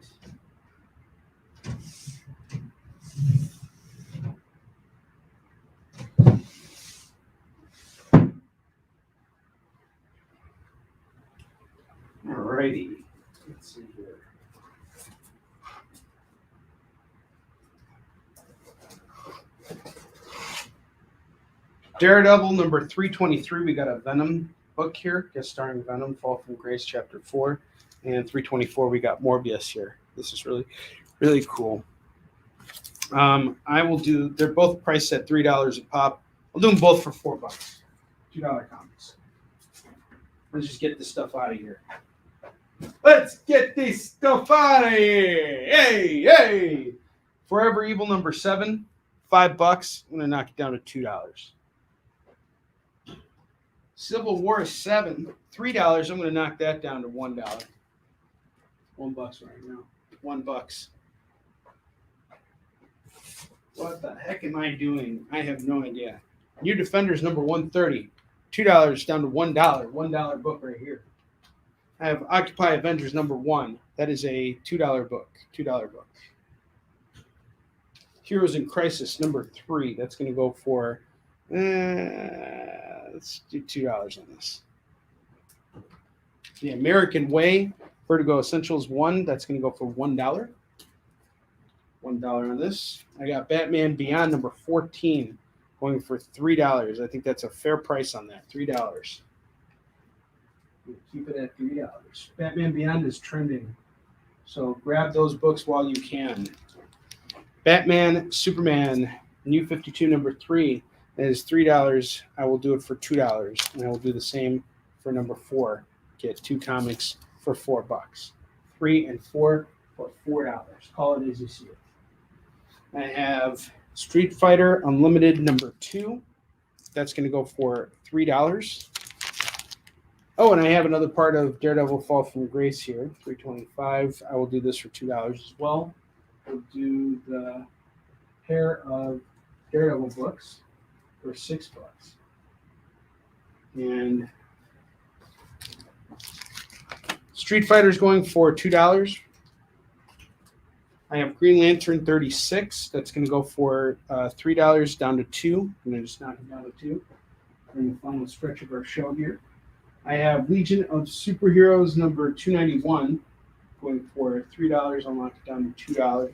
Alrighty, let's see here. Daredevil number 323. We got a Venom book here, guest starring Venom, Fall from Grace, Chapter 4. And 324, we got Morbius here. This is really, really cool. I will do, they're both priced at $3 a pop. I'll do them both for $4. $2 comics. Let's just get this stuff out of here. Let's get this stuff out of here. Hey, hey. Forever Evil number 7, $5. I'm going to knock it down to $2. Civil War 7, $3. I'm going to knock that down to $1. $1 right now. $1. What the heck am I doing? I have no idea. New Defenders number 130, $2 down to $1. $1 book right here. I have Occupy Avengers number 1. That is a $2 book. $2 book. Heroes in Crisis number 3. That's going to go for, let's do $2 on this. The American Way, Vertigo Essentials 1. That's going to go for $1. $1 on this. I got Batman Beyond number 14 going for $3. I think that's a fair price on that. $3. Keep it at $3. Batman Beyond is trending. So grab those books while you can. Batman Superman New 52 number 3 is $3. I will do it for $2. And I will do the same for number 4. Get 2 comics for $4. 3 and 4 for $4. Call it as you see it. I have Street Fighter Unlimited number 2. That's going to go for $3. Oh, and I have another part of Daredevil Fall from Grace here, $3.25. I will do this for $2 as well. We'll do the pair of Daredevil books for $6. And Street Fighter's going for $2. I have Green Lantern 36. That's going to go for $3 down to $2. I'm going to just knock it down to $2 in the final stretch of our show here. I have Legion of Superheroes number 291 going for $3. I'll knock it down to $2.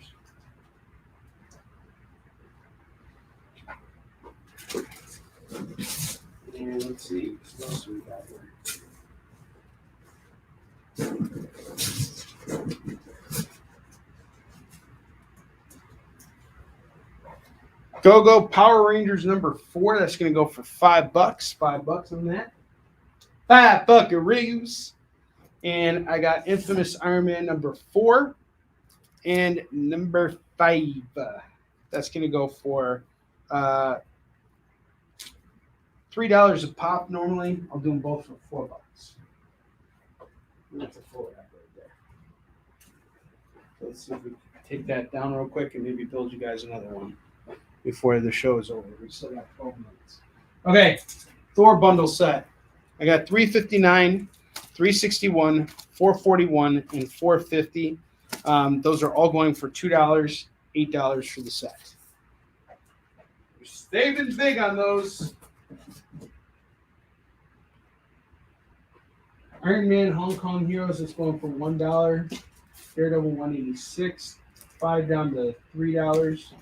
And let's see what else we got here. Go Power Rangers number 4. That's going to go for $5. $5 on that. $5 buckaroos. And I got Infamous Iron Man number 4 and number 5. That's going to go for $3 a pop normally. I'll do them both for $4. And that's a full wrap right there. So let's see if we can take that down real quick and maybe build you guys another one before the show is over. We still got 12 minutes. Okay, Thor Bundle Set. I got $359, $361, $441, and $450. Those are all going for $2, $8 for the set. We're saving big on those. Iron Man Hong Kong Heroes is going for $1. Daredevil $186, $5 down to $3.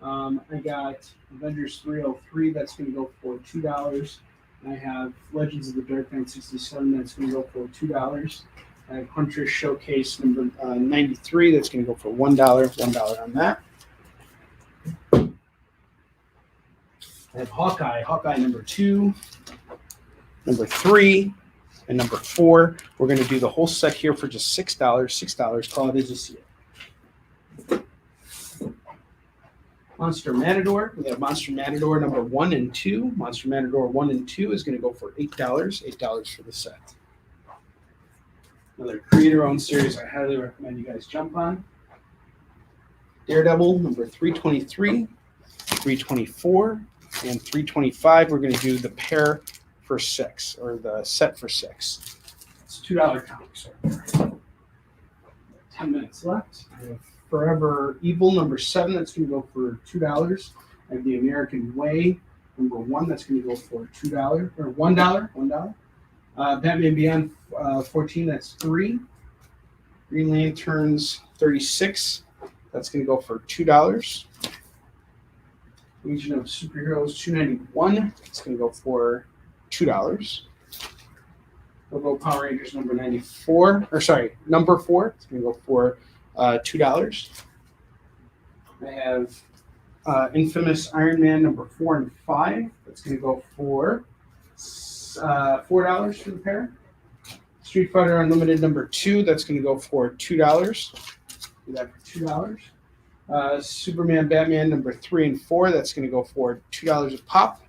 I got Avengers 303. That's going to go for $2. I have Legends of the Dark Knight 67. That's going to go for $2. I have Huntress Showcase number 93. That's going to go for $1. $1 on that. I have Hawkeye number 2, number 3, and number 4. We're going to do the whole set here for just $6. $6. Call it as you see it. Monster Matador. We have Monster Matador number 1 and 2. Monster Matador 1 and 2 is going to go for $8. $8 for the set. Another creator-owned series I highly recommend you guys jump on. Daredevil number 323, 324, and 325. We're going to do the pair for $6, or the set for $6. It's $2 comics right there. 10 minutes left. I have Forever Evil number 7. That's going to go for $2. I have The American Way number 1. That's going to go for $2 or $1. $1. Batman Beyond 14. That's $3. Green Lanterns 36. That's going to go for $2. Legion of Superheroes 291. It's going to go for $2. We'll go Power Rangers number 94. Or sorry, number 4. It's going to go for $2. I have Infamous Iron Man number 4 and 5. That's going to go for $4 for the pair. Street Fighter Unlimited number 2. That's going to go for $2. Do that for $2. Superman Batman number 3 and 4. That's going to go for $2 a pop.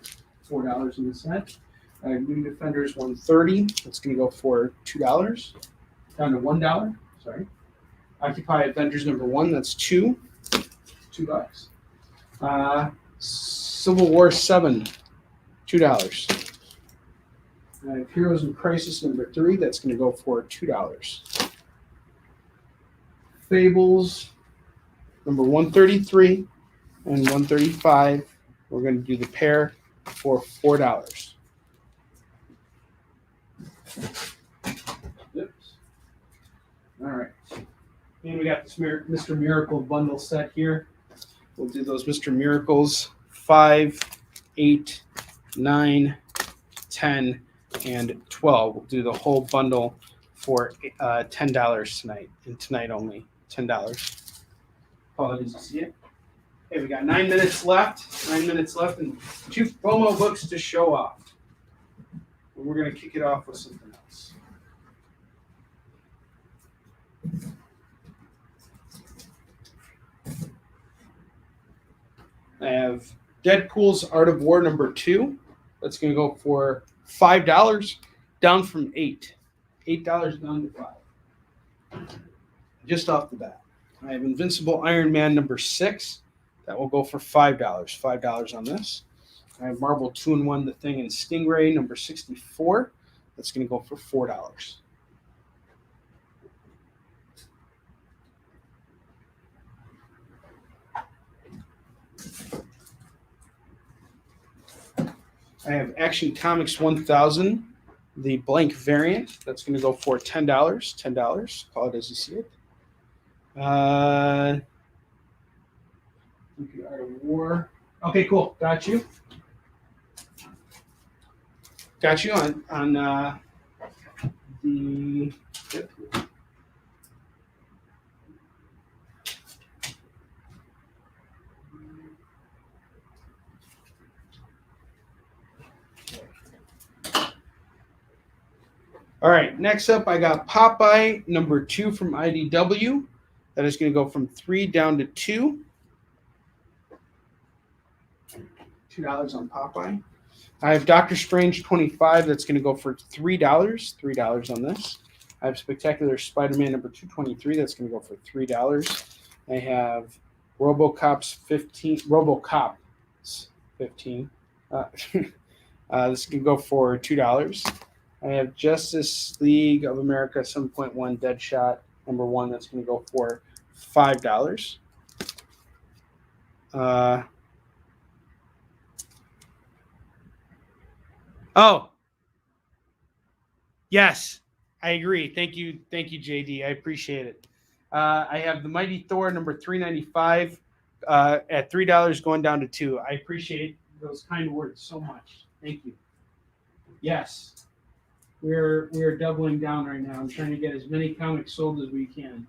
$4 in the set. New Defenders 130. That's going to go for $2. Down to $1. Sorry. Occupy Avengers number 1. That's $2. $2. Civil War 7. $2. Heroes in Crisis number 3. That's going to go for $2. Fables number 133 and 135. We're going to do the pair for $4. Oops. All right. And we got this Mr. Miracle bundle set here. We'll do those Mr. Miracles 5, 8, 9, 10, and 12. We'll do the whole bundle for $10 tonight, and tonight only $10. Apologies to see it. Okay, we got 9 minutes left. 9 minutes left, and 2 FOMO books to show off. And we're going to kick it off with something else. I have Deadpool's Art of War number 2. That's going to go for $5, down from $8. $8 down to $5. Just off the bat. I have Invincible Iron Man number 6. That will go for $5. $5 on this. I have Marvel 2-in-1 The Thing and Stingray number 64. That's going to go for $4. I have Action Comics 1000, the blank variant. That's going to go for $10. $10. Call it as you see it. Art of War. Okay, cool. Got you. Got you on the. All right, next up, I got Popeye number 2 from IDW. That is going to go from 3 down to 2. $2 on Popeye. I have Doctor Strange 25. That's going to go for $3. $3 on this. I have Spectacular Spider-Man number 223. That's going to go for $3. I have RoboCop's 15. RoboCop's 15. This can go for $2. I have Justice League of America 7.1 Deadshot number 1. That's going to go for $5. Oh, yes, I agree. Thank you, JD. I appreciate it. I have the Mighty Thor number 395 at $3 going down to $2. I appreciate those kind words so much. Thank you. Yes. We're doubling down right now. I'm trying to get as many comics sold as we can.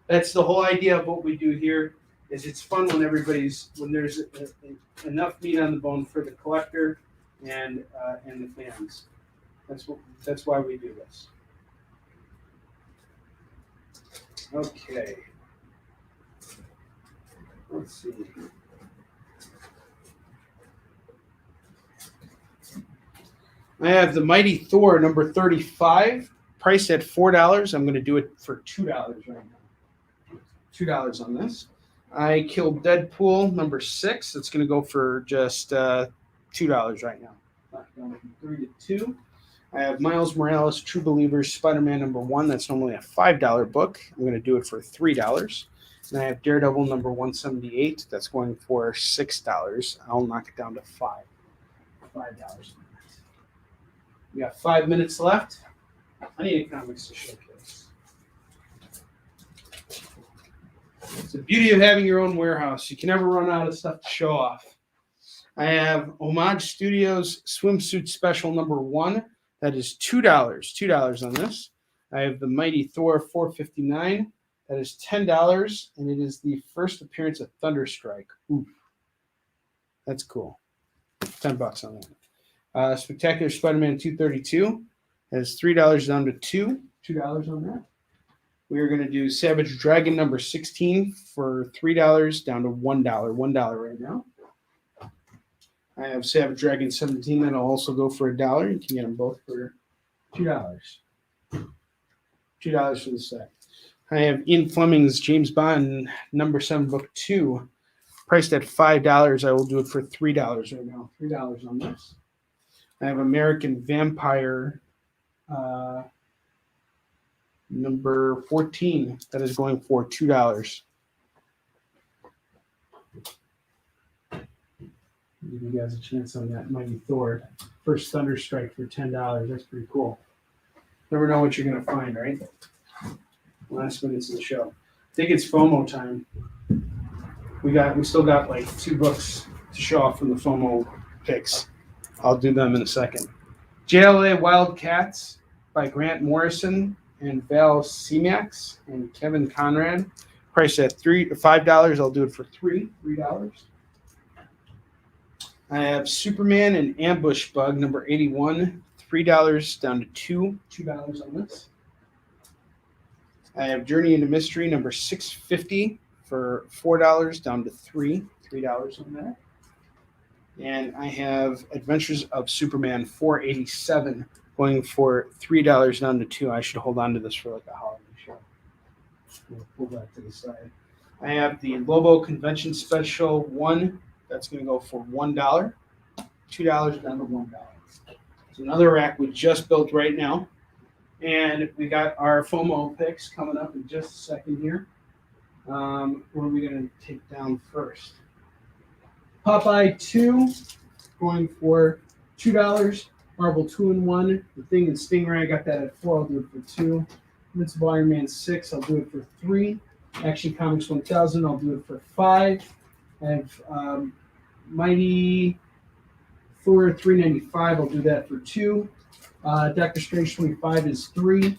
That's the whole idea of what we do here. Is it's fun when there's enough meat on the bone for the collector and the fans. That's why we do this. Okay. Let's see. I have the Mighty Thor number 35, priced at $4. I'm going to do it for $2 right now. $2 on this. I killed Deadpool number 6. That's going to go for just $2 right now. Down from 3 to 2. I have Miles Morales True Believers Spider-Man number 1. That's normally a $5 book. I'm going to do it for $3. And I have Daredevil number 178. That's going for $6. I'll knock it down to $5. $5. We got 5 minutes left. Plenty of comics to showcase. It's the beauty of having your own warehouse. You can never run out of stuff to show off. I have Homage Studios Swimsuit Special number 1. That is $2. $2 on this. I have the Mighty Thor 459. That is $10, and it is the first appearance of Thunderstrike. Ooh, that's cool. $10 on that. Spectacular Spider-Man 232 has $3 down to $2. $2 on that. We are going to do Savage Dragon number 16 for $3 down to $1. $1 right now. I have Savage Dragon 17 that'll also go for $1. You can get them both for $2. $2 for the set. I have Ian Fleming's James Bond number 7 book 2, priced at $5. I will do it for $3 right now. $3 on this. I have American Vampire number 14. That is going for $2. Give you guys a chance on that Mighty Thor. First Thunderstrike for $10. That's pretty cool. Never know what you're going to find, right? Last minutes of the show. I think it's FOMO time. We still got like 2 books to show off from the FOMO picks. I'll do them in a second. JLA Wildcats by Grant Morrison and Val Semax and Kevin Conrad. Priced at $5. I'll do it for $3. I have Superman and Ambush Bug number 81. $3 down to $2. $2 on this. I have Journey into Mystery number 650 for $4 down to $3. $3 on that. And I have Adventures of Superman 487 going for $3 down to $2. I should hold on to this for like a holiday show. We'll pull that to the side. I have the Lobo Convention Special 1. That's going to go for $1. $2 down to $1. It's another rack we just built right now. And we got our FOMO picks coming up in just a second here. What are we going to take down first? Popeye 2 going for $2. Marvel 2-in-1. The Thing and Stingray, I got that at 4. I'll do it for 2. Invincible Iron Man 6, I'll do it for 3. Action Comics 1000, I'll do it for 5. I have Mighty Thor 395, I'll do that for 2. Doctor Strange 25 is 3.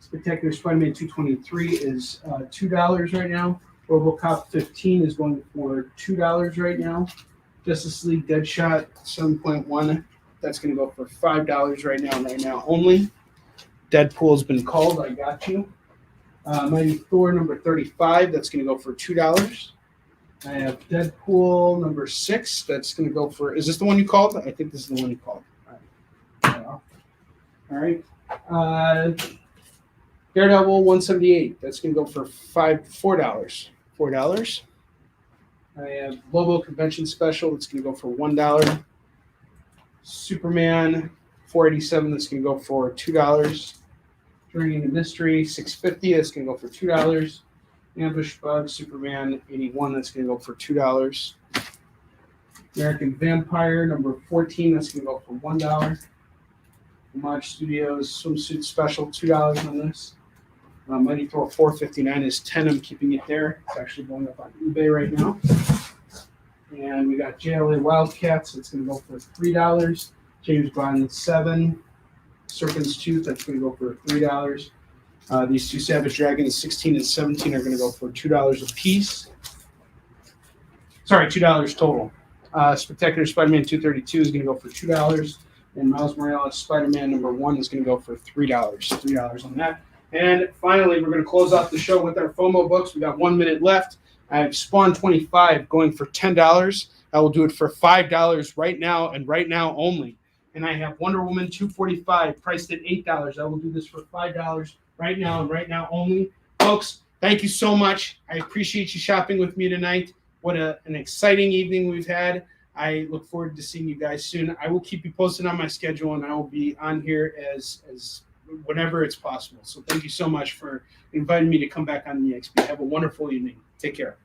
Spectacular Spider-Man 223 is $2 right now. RoboCop 15 is going for $2 right now. Justice League Deadshot 7.1, that's going to go for $5 right now only. Deadpool's been called, I got you. Mighty Thor number 35, that's going to go for $2. I have Deadpool number 6, that's going to go for, is this the one you called? I think this is the one you called. All right. Daredevil 178, that's going to go for $4. $4. I have Lobo Convention Special, that's going to go for $1. Superman 487, that's going to go for $2. Journey into Mystery 650, that's going to go for $2. Ambush Bug Superman 81, that's going to go for $2. American Vampire number 14, that's going to go for $1. Homage Studios Swimsuit Special, $2 on this. Mighty Thor 459 is 10. I'm keeping it there. It's actually going up on eBay right now. And we got JLA Wildcats. It's going to go for $3. James Bond 7. Serpent's Tooth. That's going to go for $3. These two Savage Dragons 16 and 17 are going to go for $2 a piece. Sorry, $2 total. Spectacular Spider-Man 232 is going to go for $2. And Miles Morales Spider-Man number 1 is going to go for $3. $3 on that. And finally, we're going to close out the show with our FOMO books. We got 1 minute left. I have Spawn 25 going for $10. I will do it for $5 right now and right now only. And I have Wonder Woman 245 priced at $8. I will do this for $5 right now and right now only. Folks, thank you so much. I appreciate you shopping with me tonight. What an exciting evening we've had. I look forward to seeing you guys soon. I will keep you posted on my schedule, and I will be on here as whenever it's possible. So thank you so much for inviting me to come back on the EXP. Have a wonderful evening. Take care.